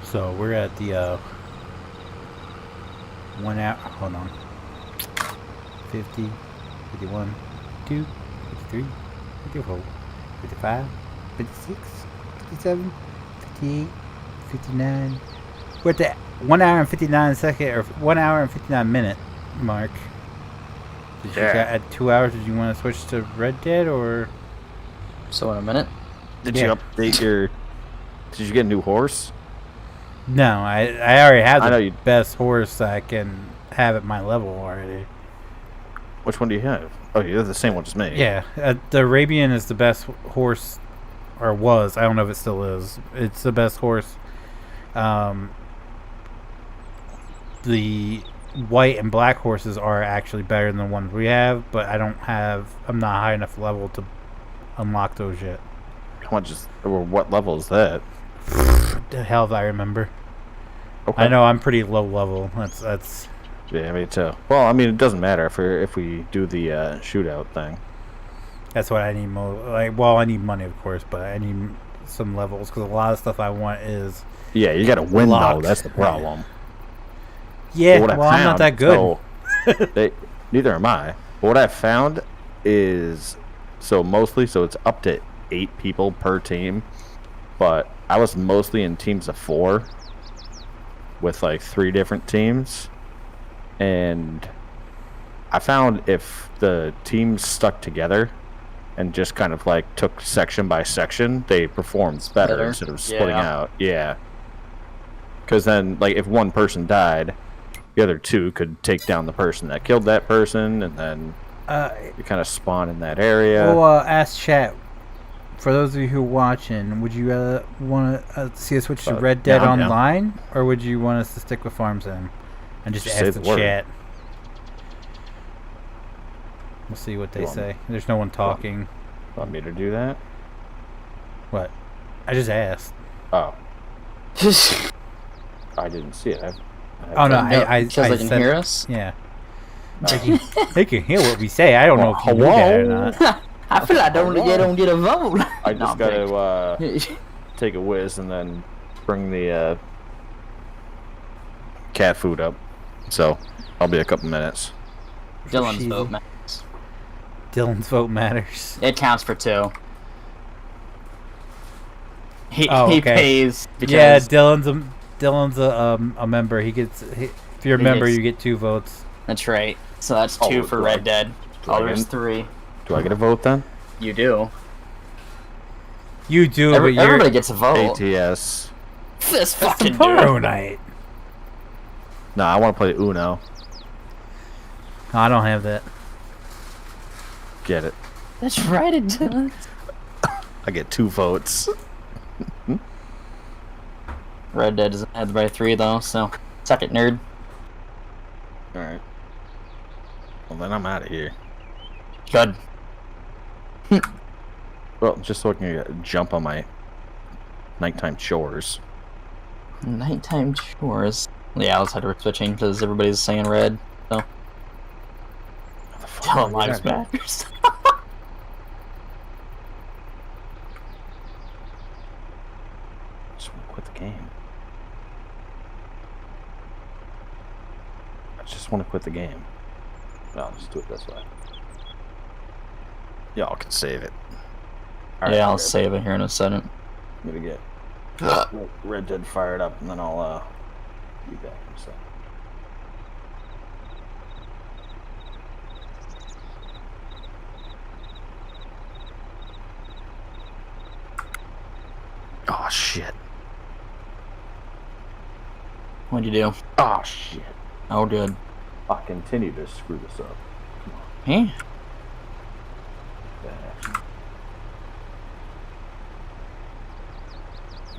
So we're at the 1 hour. Hold on. 50, 51, 52, 53, 54, 55, 56, 57, 58, 59. We're at the 1 hour and 59 second, or 1 hour and 59 minute mark. Did you at 2 hours? Did you want to switch to Red Dead or? So in a minute. Did you update your? Did you get a new horse? No, I already have the you... best horse I can have at my level already. Which one do you have? Oh, you have the same one as me. Yeah, the Arabian is the best horse, or was. I don't know if it still is. It's the best horse. The white and black horses are actually better than the ones we have, but I'm not high enough level to unlock those yet. How much is, or what level is that? The hell if I remember. Okay. I know I'm pretty low level. That's. Yeah, me too. Well, I mean, it doesn't matter if we do the shootout thing. That's what I need well, I need money, of course, but I need some levels because a lot of stuff I want is. Yeah, you got to win locked. though. That's the problem. Yeah, well, I'm not that good. So, neither am I. But what I've found is it's up to 8 people per team, but I was mostly in teams of 4 with like 3 different teams, and I found if the teams stuck together and just kind of like took section by section, they performed better instead of splitting out. Yeah, because then like if one person died, the other 2 could take down the person that killed that person, and then you kind of spawn in that area. Well, ask chat. For those of you who are watching, would you want to see us switch to Red Dead Online, or would you want us to stick with Farm Sim and just ask the chat? We'll see what they say. There's no one talking. Want me to do that? What? I just asked. Oh. I didn't see it. Oh no, I because they can said, hear us. Yeah. They can hear what we say. I don't know if you knew that or not. I feel like they don't get a vote. I just gotta take a whiz and then bring the cat food up. So I'll be a couple minutes. Dylan's vote matters. Dylan's vote matters. It counts for 2. He okay. pays. Because Yeah, Dylan's a member. If you're a member, you get 2 votes. That's right. So that's 2 for Red Dead. There's 3. Do I get a vote then? You do. You do, but everybody gets a vote. ATS. This fucking tomorrow dude. night. No, I want to play Uno. I don't have that. Get it. That's right, it does. I get 2 votes. Red Dead doesn't have by 3 though, so suck it, nerd. Alright. Well, then I'm out of here. Good. Well, just so I can jump on my nighttime chores. Nighttime chores. Yeah, let's head to switching because everybody's saying red. So. Tell lives matters. Just want to quit the game. I just want to quit the game. No, I'll just do it this way. Y'all can save it. Right, yeah, I'll save it here in a second. I'm gonna get Red Dead fired up, and then I'll be back in a second. Oh shit! What'd you do? Oh shit! Oh, good. I'll continue to screw this up. Come on. Hey.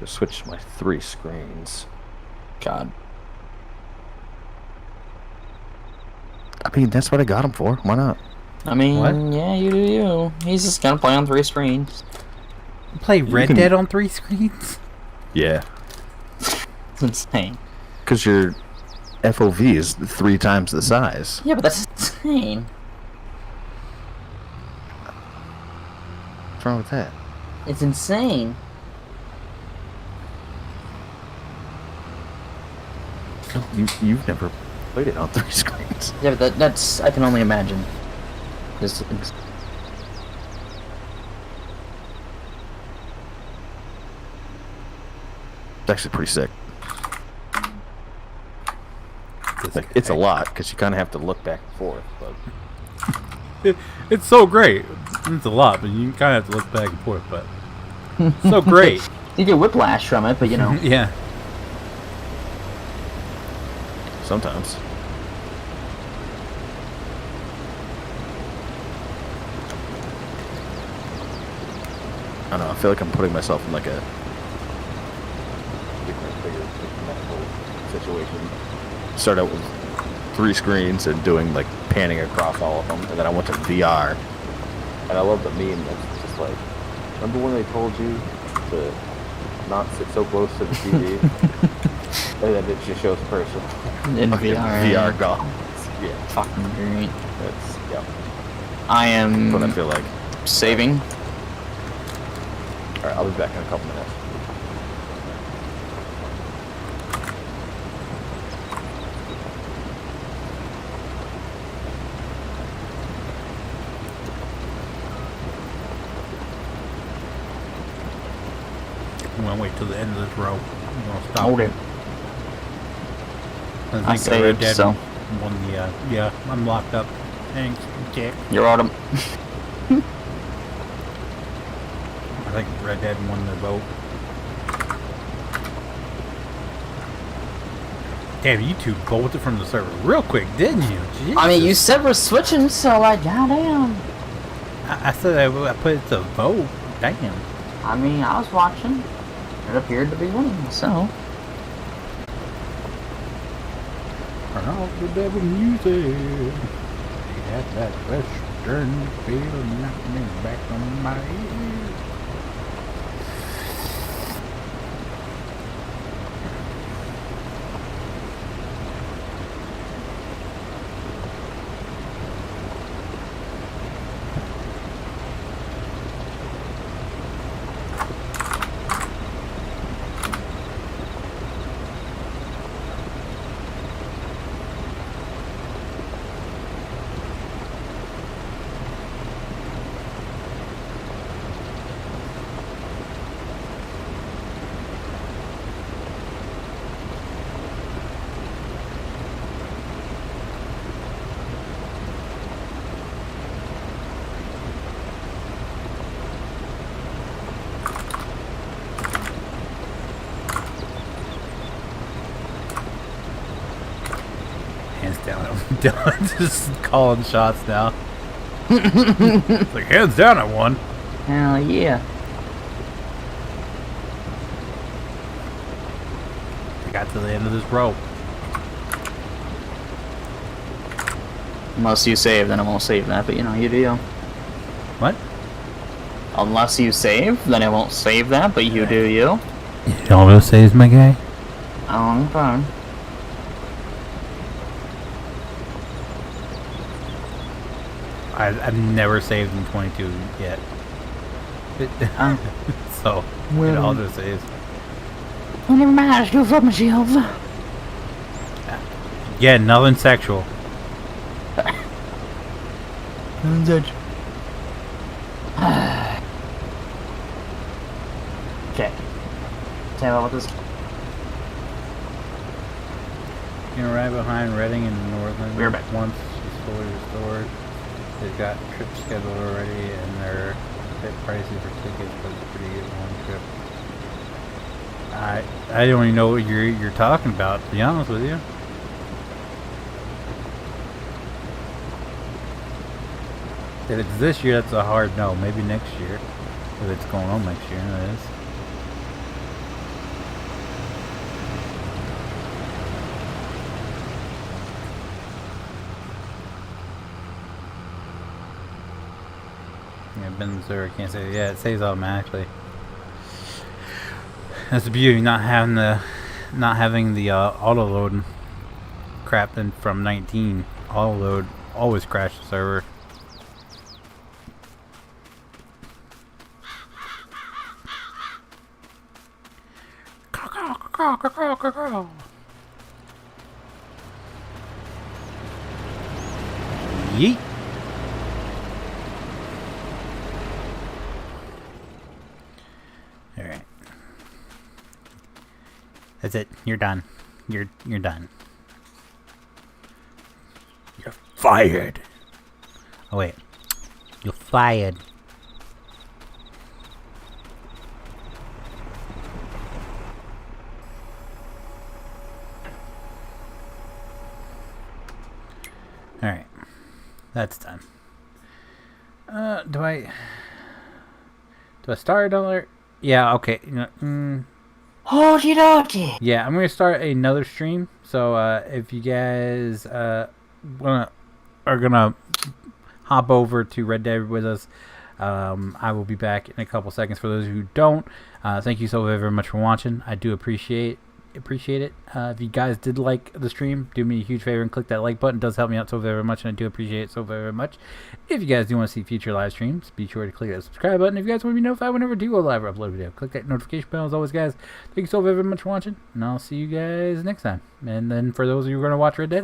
To switch my 3 screens. God. I mean, that's what I got him for. Why not? I mean, what? Yeah, you do you. He's just gonna play on 3 screens. Play Red Dead on 3 screens? Yeah. It's insane. Because your FOV is 3 times the size. Yeah, but that's insane. What's wrong with that? It's insane. You've never played it on 3 screens. Yeah, but that's I can only imagine. Just actually pretty sick. Like, it's a lot because you kind of have to look back and forth, but It's so great. It's a lot, but you kind of have to look back and forth, but so great. You get whiplash from it, but you know. Yeah. sometimes. I don't know, I feel like I'm putting myself in like a bigger situation. Start out with 3 screens and doing like panning across all of them, and then I went to VR. And I love the meme that's just like, remember when they told you to not sit so close to the TV? And then it just shows a person. In Fucking VR. VR goggles. Yeah. Fucking great. That's, yeah. I am That's what I feel like. saving. Alright, I'll be back in a couple minutes. I'm gonna wait till the end of this row. I'm gonna stop. Hold it. I think Red saved, Dead so. won the, yeah, I'm locked up. Thanks, Dick. You're autumn. I think Red Dead won the vote. Damn, you two bolted from the server real quick, didn't you? Jesus. I mean, you said we're switching, so like, goddamn. I said I put it to vote. Damn. I mean, I was watching. It appeared to be winning, so. Turn off the devil music. He had that western feel knock me back on my ears. Hands down, I'm done. Just calling shots now. It's like, hands down, I won. Hell yeah. I got to the end of this rope. Unless you save, then I won't save that, but you know, you do. What? Unless you save, then I won't save that, but you do you. You always saves my guy? Oh, okay. I've never saved in 22 yet. So, it all just saves. Well, never mind, I just do it for myself. Yeah, nothing sexual. Okay. Tell me about this. You're right behind Reading and Northern. We're back. Once it's fully restored. They've got trips scheduled already, and they're a bit pricey for tickets, but it's pretty good one trip. I don't even know what you're talking about, to be honest with you. If it's this year, that's a hard no. Maybe next year. If it's going on next year, that is. Yeah, been the server, can't say. Yeah, it saves automatically. That's the beauty of not having the auto load crap in from 19. Auto load always crashed the server. Yeet. Alright. That's it. You're done. You're done. You're fired. Oh wait. You're fired. Alright. That's done. Do I start another? Yeah, okay. Okie dokie. Yeah, I'm gonna start another stream. So if you guys are gonna hop over to Red Dead with us, I will be back in a couple seconds. For those who don't, thank you so very much for watching. I do appreciate it. If you guys did like the stream, do me a huge favor and click that like button. It does help me out so very much, and I do appreciate it so very much. If you guys do want to see future live streams, be sure to click that subscribe button. If you guys want to be notified whenever I do go live or upload a video, click that notification bell. As always, guys, thank you so very much for watching, and I'll see you guys next time. And then for those of you who are going to watch Red Dead,